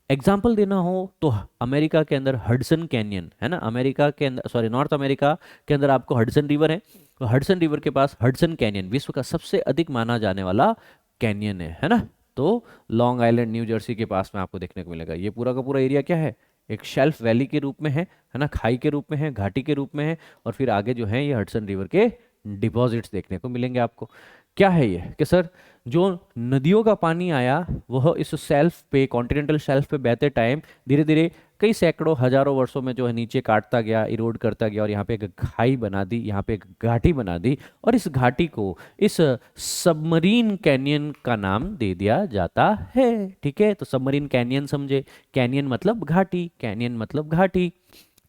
एग्जाम्पल देना हो तो अमेरिका के अंदर हडसन कैनियन है ना, अमेरिका के अंदर, सॉरी, नॉर्थ अमेरिका के अंदर आपको हडसन रिवर है, तो हडसन रिवर के पास हडसन कैनियन विश्व का सबसे अधिक माना जाने वाला कैनियन है ना। तो लॉन्ग आइलैंड न्यू जर्सी के पास में आपको देखने को मिलेगा। ये पूरा का पूरा एरिया क्या है? एक शेल्फ वैली के रूप में है ना, खाई के रूप में है, घाटी के रूप में है, और फिर आगे जो है ये हडसन रिवर के डिपॉजिट्स देखने को मिलेंगे आपको। क्या है ये कि सर जो नदियों का पानी आया वह इस शेल्फ पे, कॉन्टिनेंटल शेल्फ पे बहते टाइम धीरे धीरे कई सैकड़ों हजारों वर्षों में जो है नीचे काटता गया, इरोड करता गया, और यहाँ पे एक खाई बना दी, यहाँ पे एक घाटी बना दी, और इस घाटी को इस सबमरीन कैनियन का नाम दे दिया जाता है। ठीक है, तो सबमरीन कैनियन समझे, कैनियन मतलब घाटी, कैनियन मतलब घाटी।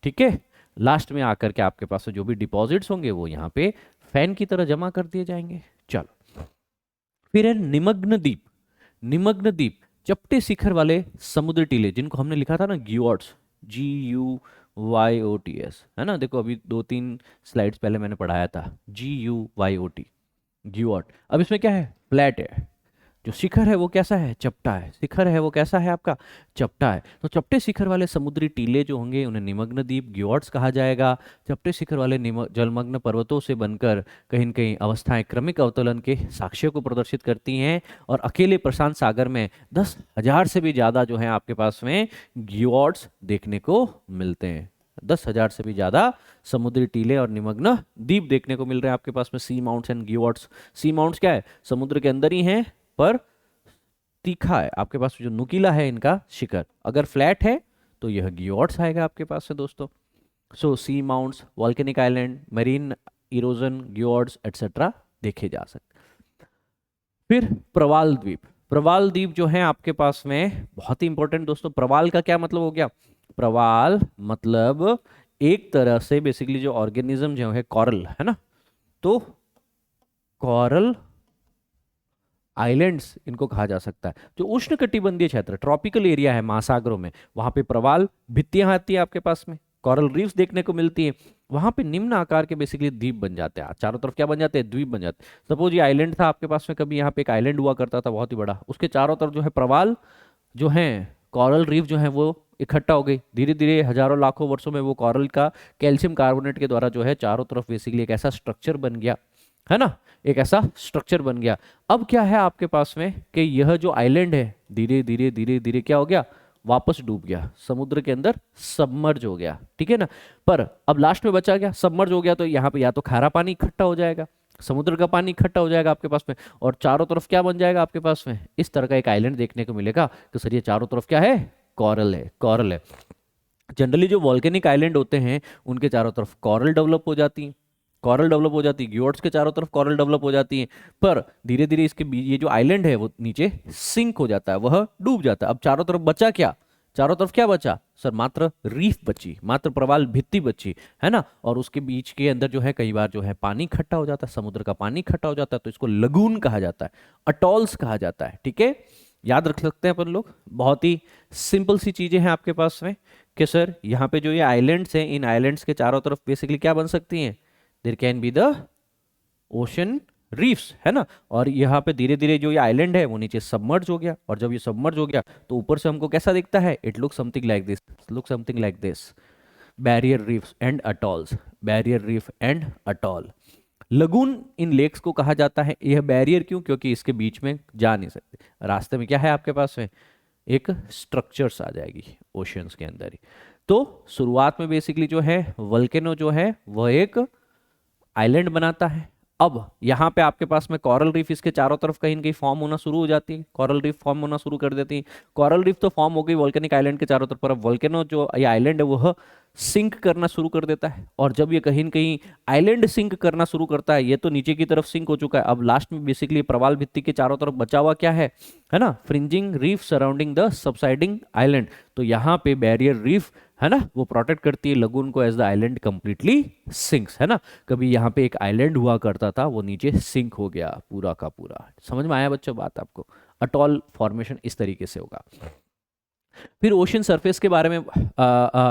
ठीक है, लास्ट में आकर के आपके पास जो भी डिपॉजिट्स होंगे वो यहाँ पे फैन की तरह जमा कर दिए जाएंगे। चलो, फिर है निमग्न द्वीप। निमग्न द्वीप चपटे शिखर वाले समुद्र टीले, जिनको हमने लिखा था ना ग्यूऑट्स, GUYOTS, है ना। देखो अभी 2-3 स्लाइड्स पहले मैंने पढ़ाया था GUYOT, ग्यूऑट। अब इसमें क्या है? फ्लैट है। जो शिखर है वो कैसा है? चपटा है। शिखर है वो कैसा है आपका? चपटा है। तो चपटे शिखर वाले समुद्री टीले जो होंगे उन्हें निमग्न द्वीप, ग्योर्ड्स कहा जाएगा। चपटे शिखर वाले जलमग्न पर्वतों से बनकर कहीं न कहीं अवस्थाएं क्रमिक अवतरण के साक्ष्यों को प्रदर्शित करती हैं, और अकेले प्रशांत सागर में 10,000 से भी ज़्यादा जो है आपके पास में ग्योर्ड्स देखने को मिलते हैं। 10,000 से भी ज़्यादा समुद्री टीले और निमग्न द्वीप देखने को मिल रहे हैं आपके पास में, सी माउंट्स एंड ग्योर्ड्स। सी माउंट्स क्या है? समुद्र के अंदर ही हैं, पर तीखा है आपके पास, जो नुकीला है इनका शिखर। अगर फ्लैट है तो यह ग्योर्ड्स आएगा आपके पास से दोस्तों। So sea mounts, volcanic island, marine erosion, guyots etcetera देखे जा सकते। फिर प्रवाल द्वीप। प्रवाल द्वीप जो है आपके पास में बहुत ही इंपॉर्टेंट दोस्तों। प्रवाल का क्या मतलब हो गया? प्रवाल मतलब एक तरह से बेसिकली जो ऑर्गेनिज्म जो है कॉरल, है ना, तो कॉरल आइलैंड्स इनको कहा जा सकता है। जो उष्णकटिबंधीय क्षेत्र, ट्रॉपिकल एरिया है महासागरों में, वहां पे प्रवाल भित्तियां आती है आपके पास में, कॉरल रीफ्स देखने को मिलती है। वहां पे निम्न आकार के बेसिकली द्वीप बन जाते हैं, चारों तरफ क्या बन जाते हैं? द्वीप बन जाते हैं। सपोज ये आइलैंड था आपके पास में, कभी यहाँ पे एक आइलैंड हुआ करता था बहुत ही बड़ा, उसके चारों तरफ जो है प्रवाल जो है, कॉरल रीफ जो है वो इकट्ठा हो गई। धीरे धीरे हजारों लाखों वर्षों में वो कॉरल का कैल्शियम कार्बोनेट के द्वारा जो है चारों तरफ बेसिकली एक ऐसा स्ट्रक्चर बन गया, है ना, एक ऐसा स्ट्रक्चर बन गया। अब क्या है आपके पास में कि यह जो आइलैंड है धीरे धीरे धीरे धीरे क्या हो गया? वापस डूब गया, समुद्र के अंदर सबमर्ज हो गया, ठीक है ना। पर अब लास्ट में बचा क्या, सबमर्ज हो गया तो यहाँ पे या तो खारा पानी इकट्ठा हो जाएगा, समुद्र का पानी इकट्ठा हो जाएगा आपके पास में, और चारों तरफ क्या बन जाएगा आपके पास में, इस तरह का एक आइलैंड देखने को मिलेगा कि सर ये चारों तरफ क्या है, कॉरल है, कॉरल है। जनरली जो वॉल्केनिक आइलैंड होते हैं उनके चारों तरफ कॉरल डेवलप हो जाती है, कॉरल डेवलप हो जाती है, ग्योर्ड्स के चारों तरफ कॉरल डेवलप हो जाती है। पर धीरे धीरे इसके बीच ये जो आइलैंड है वो नीचे सिंक हो जाता है, वह डूब जाता है। अब चारों तरफ बचा क्या, चारों तरफ क्या बचा सर, मात्र रीफ बची, मात्र प्रवाल भित्ति बची, है ना। और उसके बीच के अंदर जो है कई बार जो है पानी इकट्ठा हो जाता है, समुद्र का पानी इकट्ठा हो जाता है, तो इसको लगून कहा जाता है, अटॉल्स कहा जाता है, ठीक है। याद रख सकते हैं अपन लोग, बहुत ही सिंपल सी चीजें हैं आपके पास में कि सर यहाँ पे जो ये आइलैंड्स हैं, इन आइलैंड्स के चारों तरफ बेसिकली क्या बन सकती हैं, there can be the ocean reefs, है ना। और यहाँ पे धीरे धीरे जो ये आइलैंड है वो नीचे सबमर्ज हो गया, और जब ये सबमर्ज हो गया तो ऊपर से हमको कैसा दिखता है, it look something like this, look something like this, barrier reefs and atolls, barrier reef and atoll. Lagoon in lakes को कहा जाता है। यह बैरियर क्यों, क्योंकि इसके बीच में जा नहीं सकते, रास्ते में क्या है आपके पास में, एक स्ट्रक्चर्स आ जाएगी ओशियंस के अंदर ही। तो शुरुआत में बेसिकली जो है वल्केनो जो है वह एक आइलैंड बनाता है। अब यहाँ पे आपके पास में कॉरल रीफ इसके चारों तरफ कहीं न कहीं फॉर्म होना शुरू हो जाती है, कॉरल रीफ फॉर्म होना शुरू कर देती है। कॉरल रीफ तो फॉर्म हो गई वोल्केनिक आइलैंड के चारों तरफ, पर अब वोल्केनो जो ये आइलैंड है वह सिंक करना शुरू कर देता है। और जब ये कहीं न कहीं आइलैंड सिंक करना शुरू करता है, ये तो नीचे की तरफ सिंक हो चुका है, अब लास्ट में बेसिकली प्रवाल भित्ति के चारों तरफ बचा हुआ क्या है ना, fringing reef surrounding the subsiding island. तो यहाँ पे बैरियर रीफ है ना वो प्रोटेक्ट करती है लगून को as the island completely sinks, है ना। कभी यहाँ पे एक आइलैंड हुआ करता था वो नीचे सिंक हो गया पूरा का पूरा। समझ में आया बच्चों बात आपको, अटॉल फॉर्मेशन इस तरीके से होगा। फिर ओशन सरफेस के बारे में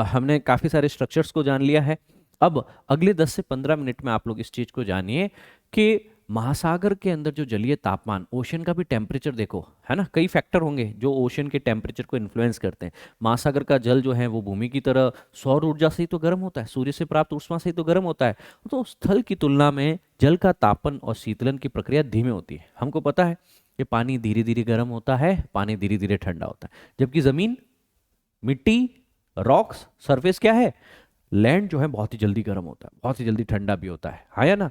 हमने काफी सारे स्ट्रक्चर्स को जान लिया है। अब अगले 10 से 15 मिनट में आप लोग इस चीज को जानिए कि महासागर के अंदर जो जलीय तापमान, ओशन का भी टेम्परेचर देखो, है ना, कई फैक्टर होंगे जो ओशन के टेम्परेचर को इन्फ्लुएंस करते हैं। महासागर का जल जो है वो भूमि की तरह सौर ऊर्जा से ही तो गर्म होता है, सूर्य से प्राप्त ऊष्मा से ही तो गर्म होता है। तो स्थल की तुलना में जल का तापन और शीतलन की प्रक्रिया धीमे होती है। हमको पता है कि पानी धीरे धीरे गर्म होता है, पानी धीरे धीरे ठंडा होता है, जबकि जमीन, मिट्टी, रॉक्स, सरफेस क्या है, लैंड जो है बहुत ही जल्दी गर्म होता है, बहुत ही जल्दी ठंडा भी होता है, हाँ या ना।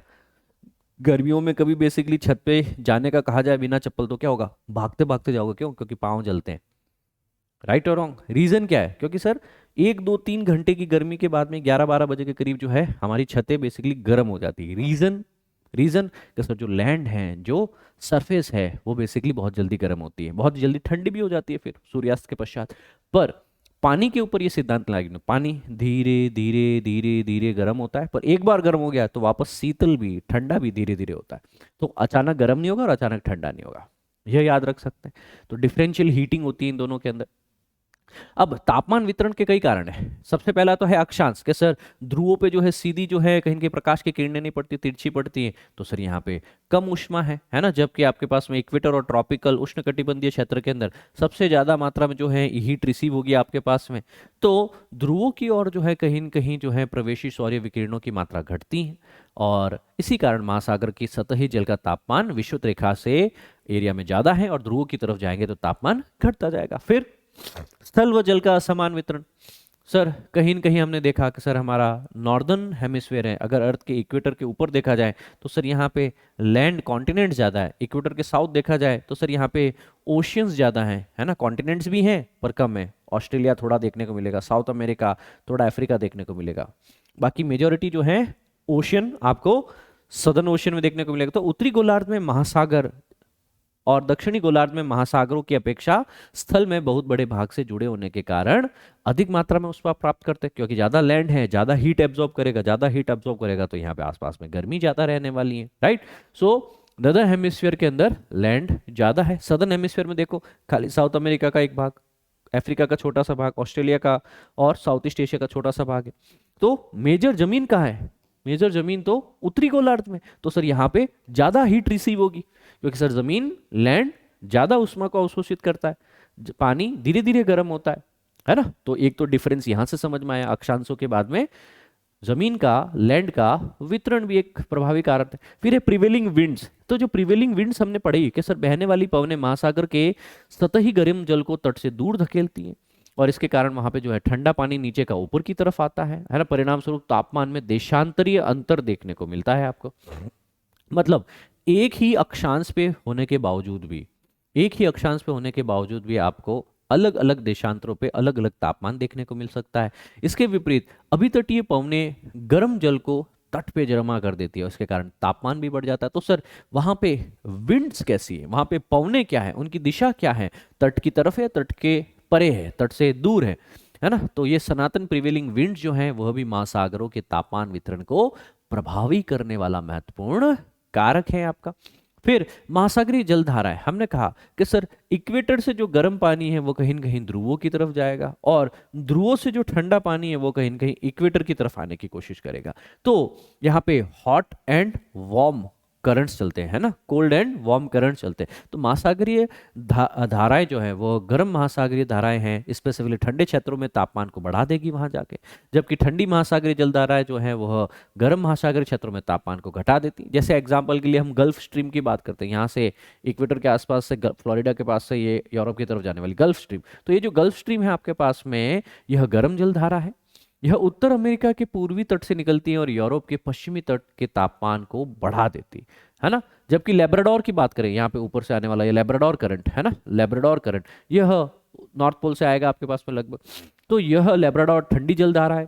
गर्मियों में कभी बेसिकली छत पे जाने का कहा जाए बिना चप्पल तो क्या होगा, भागते भागते जाओगे, क्यों, क्योंकि पाँव जलते हैं, राइट और रॉन्ग। रीजन क्या है, क्योंकि सर 1 2 3 घंटे की गर्मी के बाद में 11 12 बजे के करीब जो है हमारी छतें बेसिकली गर्म हो जाती है। रीजन, रीजन कि सर जो लैंड है, जो सरफेस है वो बेसिकली बहुत जल्दी गर्म होती है, बहुत जल्दी ठंडी भी हो जाती है फिर सूर्यास्त के पश्चात। पर पानी के ऊपर ये सिद्धांत लागू, पानी धीरे धीरे धीरे धीरे गर्म होता है, पर एक बार गर्म हो गया तो वापस शीतल भी, ठंडा भी धीरे धीरे होता है। तो अचानक गर्म नहीं होगा और अचानक ठंडा नहीं होगा, यह याद रख सकते हैं। तो डिफरेंशियल हीटिंग होती है इन दोनों के अंदर। अब तापमान वितरण के कई कारण हैं। सबसे पहला तो है अक्षांश, कि सर ध्रुवों पे जो है सीधी जो है कहीं के प्रकाश की किरणें नहीं पड़ती, तिरछी पड़ती हैं, तो सर यहाँ पे कम ऊष्मा है ना। जबकि आपके पास में इक्वेटर और ट्रॉपिकल उष्णकटिबंधीय क्षेत्र के अंदर सबसे ज्यादा मात्रा में जो है हीट रिसीव होगी आपके पास में। तो ध्रुवों की ओर जो है कहीं न कहीं जो है प्रवेशी सौर्य विकिरणों की मात्रा घटती है, और इसी कारण महासागर की सतही जल का तापमान विषुवत रेखा से एरिया में ज्यादा है, और ध्रुवों की तरफ जाएंगे तो तापमान घटता जाएगा। फिर स्थल व जल का असमान वितरण। सर कहीं न कहीं हमने देखा कि सर हमारा नॉर्दर्न हेमिस्फीयर है, अगर अर्थ के इक्वेटर के ऊपर देखा जाए तो सर यहाँ पे लैंड कॉन्टिनेंट ज़्यादा है। इक्वेटर के साउथ देखा जाए तो सर यहाँ पे ओशियंस ज़्यादा हैं, है ना। कॉन्टिनेंट्स भी हैं पर कम है। ऑस्ट्रेलिया थोड़ा देखने को मिलेगा, साउथ अमेरिका, थोड़ा अफ्रीका देखने को मिलेगा, बाकी मेजोरिटी जो है ओशियन आपको सदर्न ओशियन में देखने को मिलेगा। तो उत्तरी गोलार्ध में महासागर और दक्षिणी गोलार्ध में महासागरों की अपेक्षा स्थल में बहुत बड़े भाग से जुड़े होने के कारण अधिक मात्रा में ऊष्मा प्राप्त करते हैं, क्योंकि ज्यादा लैंड है, ज्यादा हीट एब्जॉर्ब करेगा, ज्यादा हीट एब्जॉर्ब करेगा तो यहाँ पे आसपास में गर्मी ज्यादा रहने वाली है, राइट। सो नॉर्दर्न हेमिस्फीयर के अंदर लैंड ज्यादा है। सदर्न हेमिस्फीयर में देखो खाली साउथ अमेरिका का एक भाग, अफ्रीका का छोटा सा भाग, ऑस्ट्रेलिया का और साउथ ईस्ट एशिया का छोटा सा भाग है। तो मेजर जमीन कहाँ है, मेजर जमीन तो उत्तरी गोलार्ध में। तो सर यहाँ पे ज्यादा हीट रिसीव होगी, क्योंकि सर जमीन, लैंड ज्यादा ऊष्मा को अवशोषित करता है, पानी धीरे धीरे गर्म होता है ना। तो एक तो डिफरेंस यहां से समझ में आया अक्षांशों के बाद में जमीन का, लैंड का वितरण भी एक प्रभावी कारक है। फिर है प्रिवेलिंग विंड्स। तो जो प्रिवेलिंग विंड्स हमने पढ़ी कि सर बहने वाली पवनें महासागर के सतही गर्म जल को तट से दूर धकेलती हैं, और इसके कारण वहां पे जो है ठंडा पानी नीचे का ऊपर की तरफ आता है ना। परिणाम स्वरूप तापमान में देशांतरीय अंतर देखने को मिलता है आपको। मतलब एक ही अक्षांश पे होने के बावजूद भी, एक ही अक्षांश पे होने के बावजूद भी आपको अलग अलग देशांतरों पे अलग अलग तापमान देखने को मिल सकता है। इसके विपरीत अभितटीय पवनें गर्म जल को तट पे जमा कर देती है, उसके कारण तापमान भी बढ़ जाता है। तो सर वहां पे विंड्स कैसी है, वहां पे पवनें क्या है, उनकी दिशा क्या है, तट की तरफ है, तट के परे है, तट से दूर है ना। तो ये सनातन प्रिवेलिंग विंड जो है वह भी महासागरों के तापमान वितरण को प्रभावी करने वाला महत्वपूर्ण कारक है आपका। फिर महासागरीय जलधाराएं, हमने कहा कि सर इक्वेटर से जो गर्म पानी है वो कहीं न कहीं ध्रुवों की तरफ जाएगा, और ध्रुवों से जो ठंडा पानी है वो कहीं न कहीं इक्वेटर की तरफ आने की कोशिश करेगा। तो यहाँ पे हॉट एंड वार्म करंट्स चलते हैं, है ना, कोल्ड एंड वार्म करंट चलते हैं। तो महासागरीय धाराएं जो है वो गर्म महासागरीय धाराएं हैं, स्पेसिफिकली ठंडे क्षेत्रों में तापमान को बढ़ा देगी वहां जाके, जबकि ठंडी महासागरीय जलधाराएं जो है वह गर्म महासागरीय क्षेत्रों में तापमान को घटा देती। जैसे एग्जांपल के लिए हम गल्फ स्ट्रीम की बात करते हैं, यहाँ से इक्वेटर के आसपास से फ्लोरिडा के पास से ये यूरोप की तरफ जाने वाली गल्फ स्ट्रीम। तो ये जो गल्फ स्ट्रीम है आपके पास में, यह गर्म जलधारा है, यह उत्तर अमेरिका के पूर्वी तट से निकलती है और यूरोप के पश्चिमी तट के तापमान को बढ़ा देती है ना। जबकि लेब्राडोर की बात करें, यहाँ पे ऊपर से आने वाला ये लेब्राडोर करंट है ना, लेब्राडोर करंट यह नॉर्थ पोल से आएगा आपके पास में लगभग। तो यह लेब्राडोर ठंडी जलधारा है,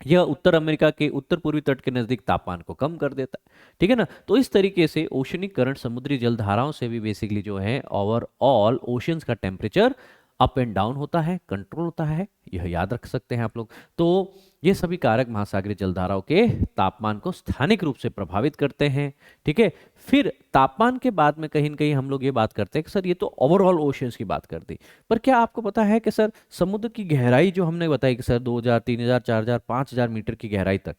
यह उत्तर अमेरिका के उत्तर पूर्वी तट के नजदीक तापमान को कम कर देता है, ठीक है ना। तो इस तरीके से ओशनिक करंट समुद्री जलधाराओं से भी बेसिकली जो है ओवरऑल ओशियंस का टेम्परेचर अप एंड डाउन होता है, कंट्रोल होता है, यह याद रख सकते हैं आप लोग। तो ये सभी कारक महासागरीय जलधाराओं के तापमान को स्थानिक रूप से प्रभावित करते हैं, ठीक है। फिर तापमान के बाद में कहीं न कहीं हम लोग ये बात करते हैं कि सर ये तो ओवरऑल ओशियंस की बात कर दी, पर क्या आपको पता है कि सर समुद्र की गहराई जो हमने बताई कि सर 2000, 3000, 4000, 5000 मीटर की गहराई तक,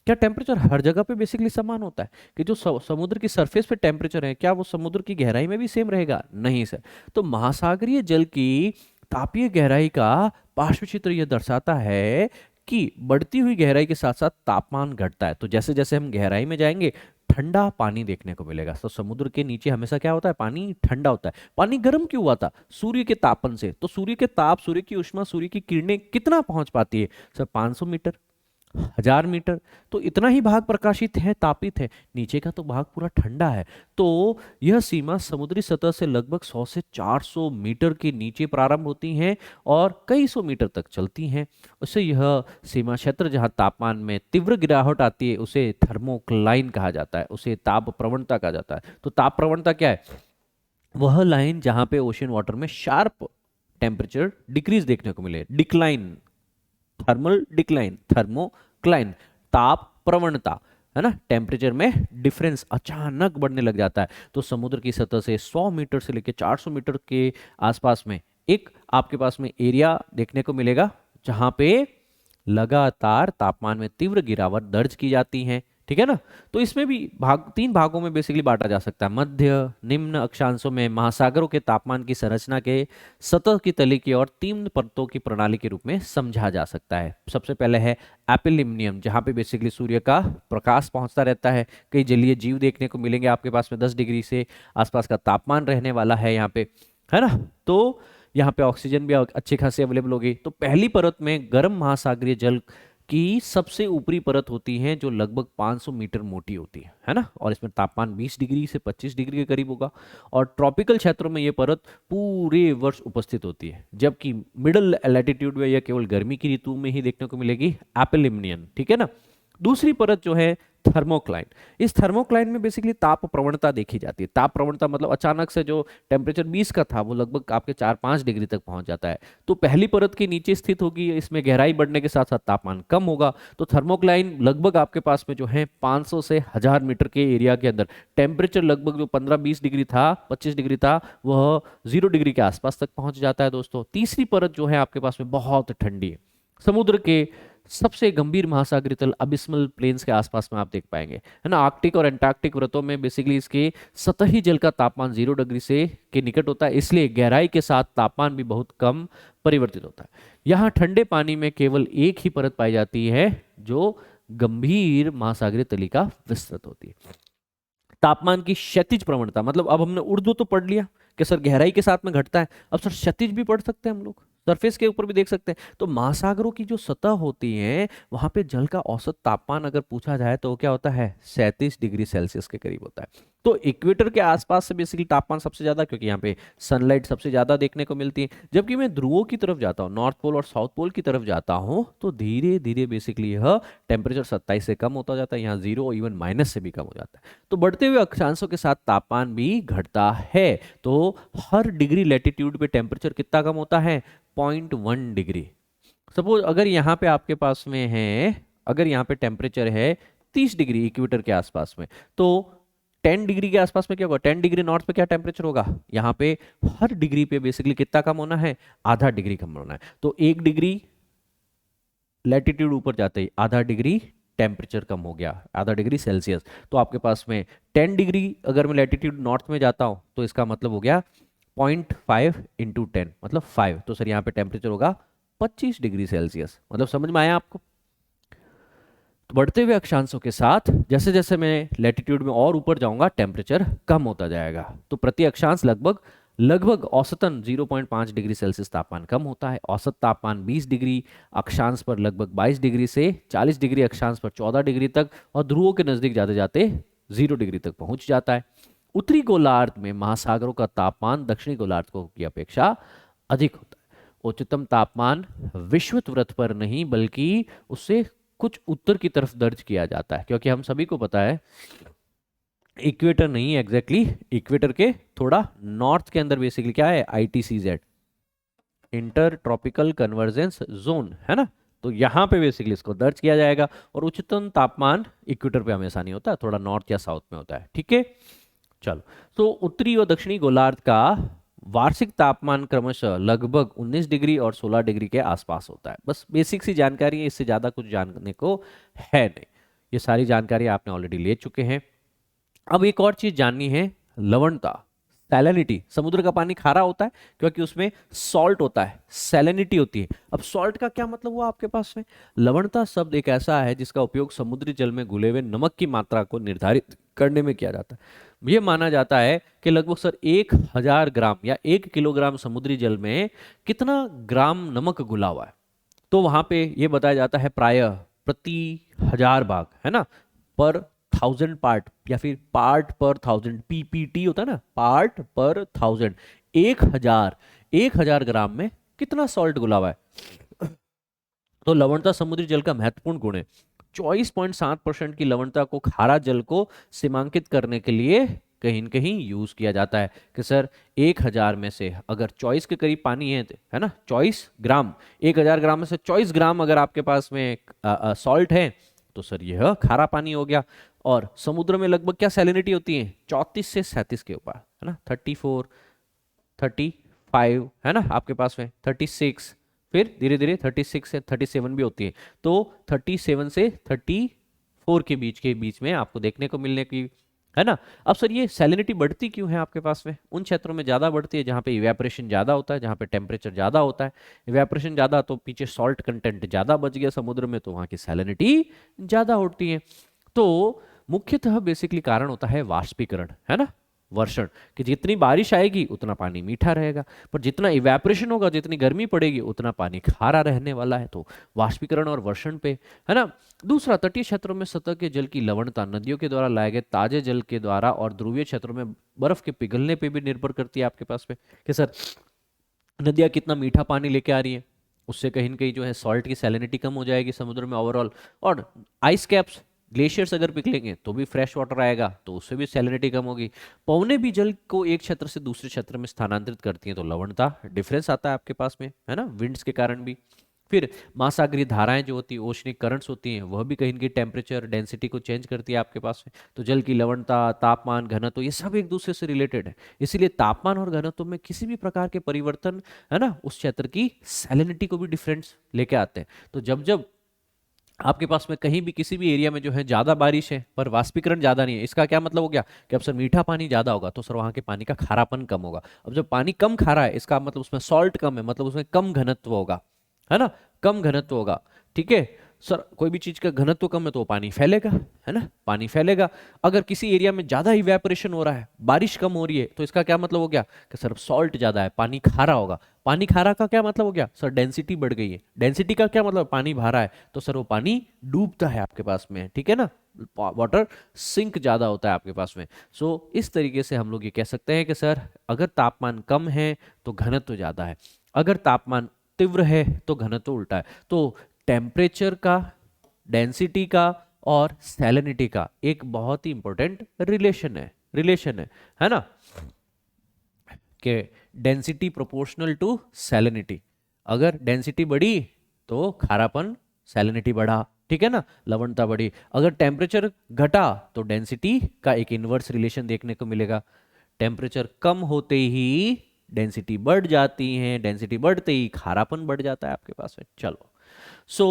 क्या टेम्परेचर हर जगह पे बेसिकली समान होता है? कि जो समुद्र की सरफेस पे टेम्परेचर है क्या वो समुद्र की गहराई में भी सेम रहेगा? नहीं सर। तो महासागरीय जल की तापीय गहराई का पार्श्व चित्र यह दर्शाता है कि बढ़ती हुई गहराई के साथ साथ तापमान घटता है। तो जैसे जैसे हम गहराई में जाएंगे ठंडा पानी देखने को मिलेगा। तो समुद्र के नीचे हमेशा क्या होता है, पानी ठंडा होता है। पानी गर्म क्यों हुआ था? सूर्य के तापन से। तो सूर्य के ताप, सूर्य की उष्मा, सूर्य की किरणें कितना पहुंच पाती है सर? 500 metre, 1000 metre. तो इतना ही भाग प्रकाशित है, तापित है, नीचे का तो भाग पूरा ठंडा है। तो यह सीमा समुद्री सतह से लगभग 100 से 400 मीटर के नीचे प्रारंभ होती हैं और कई सौ मीटर तक चलती हैं। उससे यह सीमा क्षेत्र जहां तापमान में तीव्र गिरावट आती है उसे थर्मोक्लाइन कहा जाता है, उसे ताप प्रवणता कहा जाता है। तो ताप प्रवणता क्या है? वह लाइन जहां पे ओशन वाटर में शार्प टेम्परेचर डिक्रीज देखने को मिले, डिक्लाइन, थर्मल डिक्लाइन, थर्मोक्लाइन, ताप प्रवणता, है ना, टेम्परेचर में डिफरेंस अचानक बढ़ने लग जाता है। तो समुद्र की सतह से 100 मीटर से लेकर 400 मीटर के आसपास में एक आपके पास में एरिया देखने को मिलेगा जहां पे लगातार तापमान में तीव्र गिरावट दर्ज की जाती है, ठीक है ना। तो इसमें भी तीन भागों में बेसिकली बांटा जा सकता है। मध्य निम्न अक्षांशों में महासागरों के तापमान की संरचना के सतह की तली की और तीन परतों की प्रणाली के रूप में समझा जा सकता है। सबसे पहले है एपिलिमनियम, जहां पे बेसिकली सूर्य का प्रकाश पहुंचता रहता है। कई जलीय जीव देखने को मिलेंगे आपके पास में, 10 डिग्री से आसपास का तापमान रहने वाला है यहाँ पे, है ना। तो यहाँ पे ऑक्सीजन भी अच्छी खासी अवेलेबल होगी। तो पहली परत में गर्म महासागरीय जल की सबसे ऊपरी परत होती है जो लगभग 500 मीटर मोटी होती है ना, और इसमें तापमान 20 डिग्री से 25 डिग्री के करीब होगा। और ट्रॉपिकल क्षेत्रों में यह परत पूरे वर्ष उपस्थित होती है, जबकि मिडल लैटिट्यूड में यह केवल गर्मी की ऋतु में ही देखने को मिलेगी, एपिलिमनियन, ठीक है ना। दूसरी परत जो है थर्मोक्लाइन, इस थर्मोक्लाइन में बेसिकली ताप प्रवणता देखी जाती है। ताप प्रवणता मतलब अचानक से जो टेम्परेचर 20 का था वो लगभग आपके 4-5 डिग्री तक पहुंच जाता है। तो पहली परत के नीचे स्थित होगी, इसमें गहराई बढ़ने के साथ साथ तापमान कम होगा। तो थर्मोक्लाइन लगभग आपके पास में जो है 500 से 1000 मीटर के एरिया के अंदर टेम्परेचर लगभग जो 15-20 डिग्री था, 25 डिग्री था, वह 0 डिग्री के आसपास तक पहुंच जाता है दोस्तों। तीसरी परत जो है आपके पास में बहुत ठंडी है, समुद्र के सबसे गंभीर महासागरीय तल अबिस्मल प्लेन्स के आसपास में आप देख पाएंगे, है ना। आर्कटिक और एंटार्क्टिक व्रतों में बेसिकली इसके सतही जल का तापमान 0 डिग्री से के निकट होता है, इसलिए गहराई के साथ तापमान भी बहुत कम परिवर्तित होता है। यहाँ ठंडे पानी में केवल एक ही परत पाई जाती है जो गंभीर महासागरीय तली का विस्तृत होती है। तापमान की क्षैतिज प्रवणता, मतलब अब हमने ऊर्ध्व तो पढ़ लिया कि सर गहराई के साथ में घटता है, अब सर क्षैतिज भी पढ़ सकते हैं हम लोग, सरफेस के ऊपर भी देख सकते हैं। तो महासागरों की जो सतह होती है वहां पे जल का औसत तापमान अगर पूछा जाए तो क्या होता है, 37 डिग्री सेल्सियस के करीब होता है। तो इक्वेटर के आसपास से बेसिकली तापमान सबसे ज्यादा, क्योंकि यहाँ पे सनलाइट सबसे ज्यादा देखने को मिलती है। जबकि मैं ध्रुवों की तरफ जाता हूँ, नॉर्थ पोल और साउथ पोल की तरफ जाता हूँ, तो धीरे धीरे बेसिकली यह टेम्परेचर 27 से कम होता जाता है, यहाँ 0 इवन माइनस से भी कम हो जाता है। तो बढ़ते हुए अक्षांशों के साथ तापमान भी घटता है। तो हर डिग्री लेटीट्यूड पे टेम्परेचर कितना कम होता है, 0.1 डिग्री। सपोज अगर यहाँ पे आपके पास में है, अगर यहाँ पे टेम्परेचर है 30 डिग्री इक्वेटर के आसपास में, तो 10 डिग्री के आसपास में क्या होगा, 10 डिग्री नॉर्थ पे क्या टेम्परेचर होगा, यहाँ पे हर डिग्री पे बेसिकली कितना कम होना है, आधा डिग्री कम होना है। तो 1 डिग्री लैटिट्यूड ऊपर जाते ही आधा डिग्री टेम्परेचर कम हो गया, आधा डिग्री सेल्सियस। तो आपके पास में 10 डिग्री अगर मैं लैटिट्यूड नॉर्थ में जाता हूं तो इसका मतलब हो गया 0.5 इंटू 10 मतलब 5। तो सर यहाँ पे टेम्परेचर होगा 25 डिग्री सेल्सियस। मतलब समझ में आया आपको। तो बढ़ते हुए अक्षांशों के साथ जैसे जैसे मैं लैटिट्यूड में और ऊपर जाऊंगा टेम्परेचर कम होता जाएगा। तो प्रति अक्षांश लगभग लगभग औसतन 0.5 डिग्री सेल्सियस तापमान कम होता है। औसत तापमान 20 डिग्री अक्षांश पर लगभग 22 डिग्री से 40 डिग्री अक्षांश पर 14 डिग्री तक, और ध्रुवों के नजदीक जाते जाते 0 डिग्री तक पहुंच जाता है। उत्तरी गोलार्ध में महासागरों का तापमान दक्षिणी गोलार्ध की अपेक्षा अधिक होता है। उच्चतम तापमान विषुवत वृत्त पर नहीं बल्कि उससे कुछ उत्तर की तरफ दर्ज किया जाता है, क्योंकि हम सभी को पता है इक्वेटर नहीं एग्जैक्टली इक्वेटर के थोड़ा नॉर्थ के अंदर बेसिकली क्या है, ITCZ inter tropical convergence zone है ना। तो यहाँ पे बेसिकली इसको दर्ज किया जाएगा। और उच्चतम तापमान इक्वेटर पे हमेशा नहीं होता, थोड़ा नॉर्थ या साउथ में होता है। ठीक है, चलो। तो उत्तरी और दक्षिणी गोलार्ध का वार्षिक तापमान क्रमशः लगभग 19 डिग्री और 16 डिग्री के आसपास होता है। बस बेसिक सी जानकारी है, इससे ज्यादा कुछ जानने को है नहीं। ये सारी जानकारी आपने ऑलरेडी ले चुके हैं। अब एक और चीज जाननी है, लवणता, सैलिनिटी। समुद्र का पानी खारा होता है क्योंकि उसमें सॉल्ट होता है, सैलिनिटी होती है। अब सॉल्ट का क्या मतलब हुआ आपके पास में। लवणता शब्द एक ऐसा है जिसका उपयोग समुद्री जल में घुले हुए नमक की मात्रा को निर्धारित करने में किया जाता है। यह माना जाता है कि लगभग सर 1000 ग्राम या 1 किलोग्राम समुद्री जल में कितना ग्राम नमक घुला हुआ है। तो वहां पे यह बताया जाता है प्रायः प्रति 1000 भाग है ना, पर 1000 पार्ट या फिर पार्ट पर 1000, PPT होता है ना, पार्ट पर 1000, 1000 ग्राम में कितना सॉल्ट घुला हुआ है। तो लवणता समुद्री जल का महत्वपूर्ण गुण है। 24.7% की लवणता को खारा जल को सीमांकित करने के लिए कहीं न कहीं यूज किया जाता है कि सर 1000 में से अगर 24 के करीब पानी है ना, 24 ग्राम, 1000 ग्राम में से 24 ग्राम अगर आपके पास में सॉल्ट है तो सर यह खारा पानी हो गया। और समुद्र में लगभग क्या सैलिनिटी होती है, 34 से 37 के ऊपर है ना, 34, 35 है ना आपके पास में, 36, फिर धीरे धीरे 36 से 37 भी होती है। तो 37 से 34 के बीच में आपको देखने को मिलने की है ना। अब सर ये सैलिनिटी बढ़ती क्यों है आपके पास में, उन क्षेत्रों में ज्यादा बढ़ती है जहां पे इवेपोरेशन ज्यादा होता है, जहां पे टेम्परेचर ज्यादा होता है। इवेपोरेशन ज्यादा तो पीछे सॉल्ट कंटेंट ज्यादा बच गया समुद्र में, तो वहां की सैलिनिटी ज्यादा होती है। तो मुख्यतः बेसिकली कारण होता है वाष्पीकरण है ना, वर्षण, कि जितनी बारिश आएगी उतना पानी मीठा रहेगा, पर जितना इवेपोरेशन होगा, जितनी गर्मी पड़ेगी उतना पानी खारा रहने वाला है। तो वाष्पीकरण और वर्षण पे है ना। दूसरा, तटीय क्षेत्रों में सतह के जल की लवणता नदियों के द्वारा लाए गए ताजे जल के द्वारा और ध्रुवीय क्षेत्रों में बर्फ के पिघलने पे भी निर्भर करती है आपके पास में कि सर नदियां कितना मीठा पानी लेके आ रही है, उससे कहीं न कहीं जो है सॉल्ट की सैलिनिटी कम हो जाएगी समुद्र में ओवरऑल। और आइस कैप्स, ग्लेशियर्स अगर पिघलेंगे तो भी फ्रेश वाटर आएगा, तो उससे भी सैलिनिटी कम होगी। पवने भी जल को एक क्षेत्र से दूसरे क्षेत्र में स्थानांतरित करती हैं, तो लवणता डिफरेंस आता है आपके पास में है ना, विंड्स के कारण भी। फिर महासागरीय धाराएं जो होती है, ओशनिक करंट्स होती हैं, वह भी कहीं की टेम्परेचर डेंसिटी को चेंज करती है आपके पास में। तो जल की लवणता, तापमान, घनत्व, ये सब एक दूसरे से रिलेटेड है। इसीलिए तापमान और घनत्व में किसी भी प्रकार के परिवर्तन है ना, उस क्षेत्र की सैलिनिटी को भी डिफरेंस लेके आते हैं। तो जब जब आपके पास में कहीं भी किसी भी एरिया में जो है ज्यादा बारिश है पर वाष्पीकरण ज्यादा नहीं है, इसका क्या मतलब हो गया कि अब सर मीठा पानी ज्यादा होगा तो सर वहां के पानी का खारापन कम होगा। अब जब पानी कम खारा है इसका मतलब उसमें सॉल्ट कम है, मतलब उसमें कम घनत्व होगा है ना, कम घनत्व होगा। ठीक है, सर कोई भी चीज का घनत्व कम है तो वो पानी फैलेगा, है ना, पानी फैलेगा। अगर किसी एरिया में ज्यादा इवेपोरेशन हो रहा है, बारिश कम हो रही है, तो इसका क्या मतलब हो गया कि सर सॉल्ट ज्यादा है, पानी खारा होगा। पानी खारा का क्या मतलब हो गया, सर डेंसिटी बढ़ गई है। डेंसिटी का क्या मतलब, पानी भरा है, तो सर वो पानी डूबता है आपके पास में, ठीक है ना, वाटर सिंक ज्यादा होता है आपके पास में। सो इस तरीके से हम लोग ये कह सकते हैं कि सर अगर तापमान कम है तो घनत्व ज्यादा है, अगर तापमान तीव्र है तो घनत्व उल्टा है। तो टेम्परेचर का, डेंसिटी का और सैलिनिटी का एक बहुत ही इंपॉर्टेंट रिलेशन है ना, कि डेंसिटी प्रोपोर्शनल टू सैलिनिटी। अगर डेंसिटी बढ़ी तो खारापन, सैलिनिटी बढ़ा, ठीक है ना, लवणता बढ़ी। अगर टेम्परेचर घटा तो डेंसिटी का एक इनवर्स रिलेशन देखने को मिलेगा। टेम्परेचर कम होते ही डेंसिटी बढ़ जाती है, डेंसिटी बढ़ते ही खारापन बढ़ जाता है आपके पास में। चलो, सो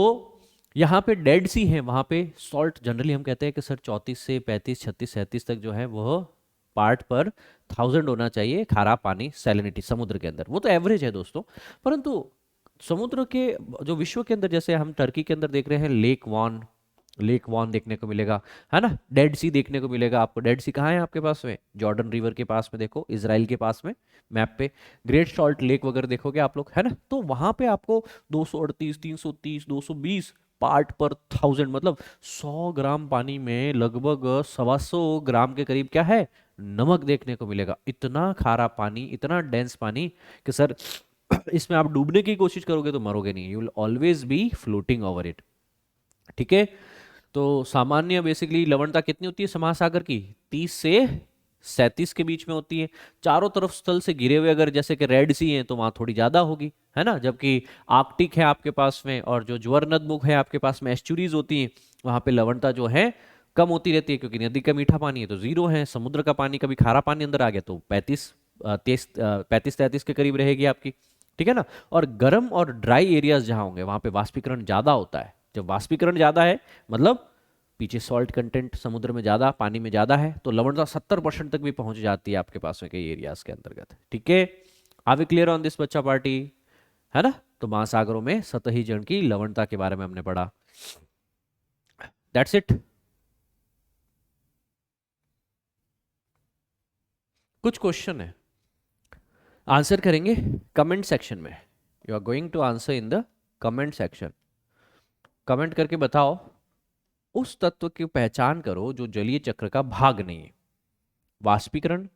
यहाँ पे डेड सी है, वहाँ पे सॉल्ट जनरली हम कहते हैं कि सर 34 से 35 36 37 तक जो है वो पार्ट पर 1000 होना चाहिए खारा पानी सैलिनिटी समुद्र के अंदर, वो तो एवरेज है दोस्तों। परंतु समुद्र के जो विश्व के अंदर, जैसे हम टर्की के अंदर देख रहे हैं लेक वॉन देखने को मिलेगा, है ना, डेड सी देखने को मिलेगा आपको। डेड सी कहाँ है आपके पास में, जॉर्डन रिवर के पास में, देखो इजराइल के पास में मैप पे। ग्रेट सॉल्ट लेक वगैरह देखोगे आप लोग, है ना, तो वहां पे आपको 238 330 220 पार्ट पर 1000, मतलब 100 ग्राम पानी में लगभग 125 ग्राम के करीब क्या है, नमक देखने को मिलेगा। इतना खारा पानी, इतना डेंस पानी कि सर इसमें आप डूबने की कोशिश करोगे तो मरोगे नहीं, you will always be floating over it, ठीक है। तो सामान्य बेसिकली लवणता कितनी होती है महासागर की, 30 से 37 के बीच में होती है। चारों तरफ स्थल से घिरे हुए अगर जैसे कि रेड सी है तो वहां थोड़ी ज्यादा होगी, है ना, जबकि आर्कटिक है आपके पास में और जो ज्वार नदमुख है आपके पास में, एस्चुरीज होती हैं, वहां पे लवणता जो है कम होती रहती है, क्योंकि नदी का मीठा पानी है तो जीरो है। समुद्र का पानी, कभी खारा पानी अंदर आ गया तो 35 33 के करीब रहेगी आपकी, ठीक है ना। और गर्म और ड्राई एरियाज जहां होंगे वहां पे वाष्पीकरण ज्यादा होता है। जब वाष्पीकरण ज्यादा है मतलब पीछे सॉल्ट कंटेंट समुद्र में ज्यादा, पानी में ज्यादा है, तो लवणता 70% तक भी पहुंच जाती है आपके पास में कई एरियाज के अंतर्गत, ठीक है। Are we clear on this बच्चा पार्टी, है ना। तो महासागरों में सतही जल की लवणता के बारे में हमने पढ़ा। That's it. कुछ क्वेश्चन है, आंसर करेंगे कमेंट सेक्शन में। You are going to answer in the comment section. Comment करके बताओ, उस तत्व की पहचान करो जो जलीय चक्र का भाग नहीं है। वाष्पीकरण,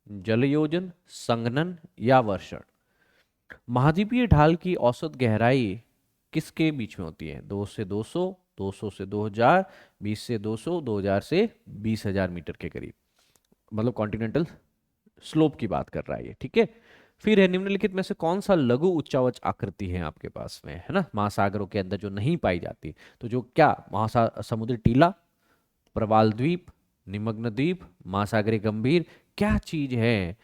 जलयोजन, संघनन या वर्षण। महाद्वीपीय ढाल की औसत गहराई किसके बीच में होती है, 2 से 200, 200 से 2000, 20 से 200, 2000 से 20,000 मीटर के करीब, मतलब कॉन्टिनेंटल स्लोप की बात कर रहा है ये, ठीक है। फिर है निम्नलिखित में से कौन सा लघु उच्चावच आकृति है आपके पास में, है ना, महासागरों के अंदर जो नहीं पाई जाती। तो जो क्या समुद्री टीला, प्रवाल द्वीप, निमग्न द्वीप, महासागरीय गंभीर, क्या चीज है,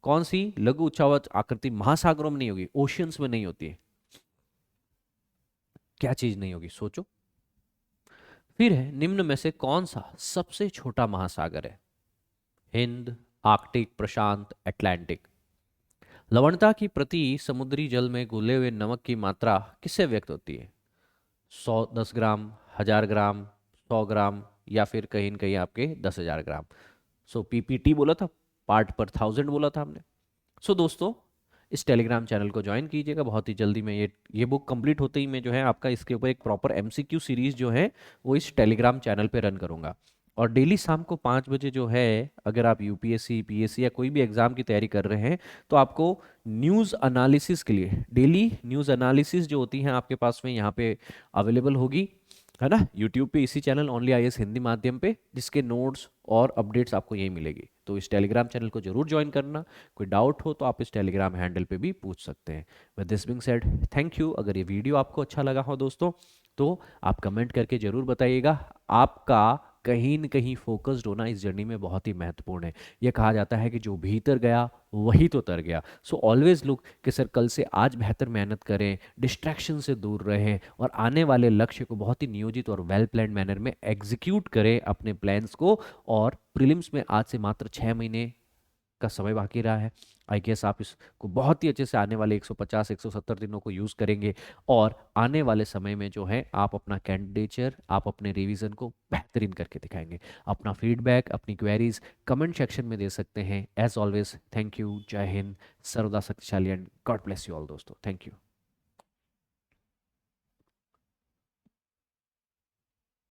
कौन सी लघु उच्चावच आकृति महासागरों में नहीं होगी, ओशियंस में नहीं होती है, क्या चीज नहीं होगी, सोचो। फिर है निम्न में से कौन सा सबसे छोटा महासागर है, हिंद, आर्कटिक, प्रशांत, अटलांटिक। लवणता की प्रति समुद्री जल में घुले हुए नमक की मात्रा किससे व्यक्त होती है, 100, 10 ग्राम, 1000 ग्राम, 100 ग्राम, या फिर कहीं न कहीं आपके 10,000 ग्राम। सो पीपीटी बोला था, पार्ट पर 1000 बोला था हमने। सो दोस्तों इस टेलीग्राम चैनल को ज्वाइन कीजिएगा, बहुत ही जल्दी में ये बुक कंप्लीट होते ही मैं जो है आपका इसके ऊपर एक प्रॉपर एमसीक्यू सीरीज जो है वो इस टेलीग्राम चैनल पे रन करूंगा। और डेली शाम को 5 बजे जो है, अगर आप यूपीएससी पीएससी या कोई भी एग्जाम की तैयारी कर रहे हैं तो आपको न्यूज़ एनालिसिस के लिए डेली न्यूज़ एनालिसिस जो होती हैं आपके पास में यहाँ पे अवेलेबल होगी, है ना, यूट्यूब पे इसी चैनल ओनली आईएएस हिंदी माध्यम पे, जिसके नोट्स और अपडेट्स आपको यही मिलेगी। तो इस टेलीग्राम चैनल को जरूर ज्वाइन करना। कोई डाउट हो तो आप इस टेलीग्राम हैंडल पे भी पूछ सकते हैं। With this Bing said, thank you. अगर ये वीडियो आपको अच्छा लगा हो दोस्तों तो आप कमेंट करके जरूर बताइएगा। आपका कहीं न कहीं फोकस्ड होना इस जर्नी में बहुत ही महत्वपूर्ण है। यह कहा जाता है कि जो भीतर गया वही तो तर गया। सो ऑलवेज लुक कि सर कल से आज बेहतर मेहनत करें, डिस्ट्रैक्शन से दूर रहें और आने वाले लक्ष्य को बहुत ही नियोजित और वेल प्लान मैनर में एग्जीक्यूट करें अपने प्लान्स को। और प्रीलिम्स में आज से मात्र 6 महीने का समय बाकी रहा है। आई गेस आप इसको बहुत ही अच्छे से आने वाले 150 170 दिनों को यूज़ करेंगे, और आने वाले समय में जो है आप अपना कैंडिडेचर, आप अपने रिवीजन को बेहतरीन करके दिखाएंगे। अपना फीडबैक, अपनी क्वेरीज कमेंट सेक्शन में दे सकते हैं। एज ऑलवेज, थैंक यू, जय हिंद, सर्वदा शक्तिशाली, and God bless you all दोस्तों, थैंक यू।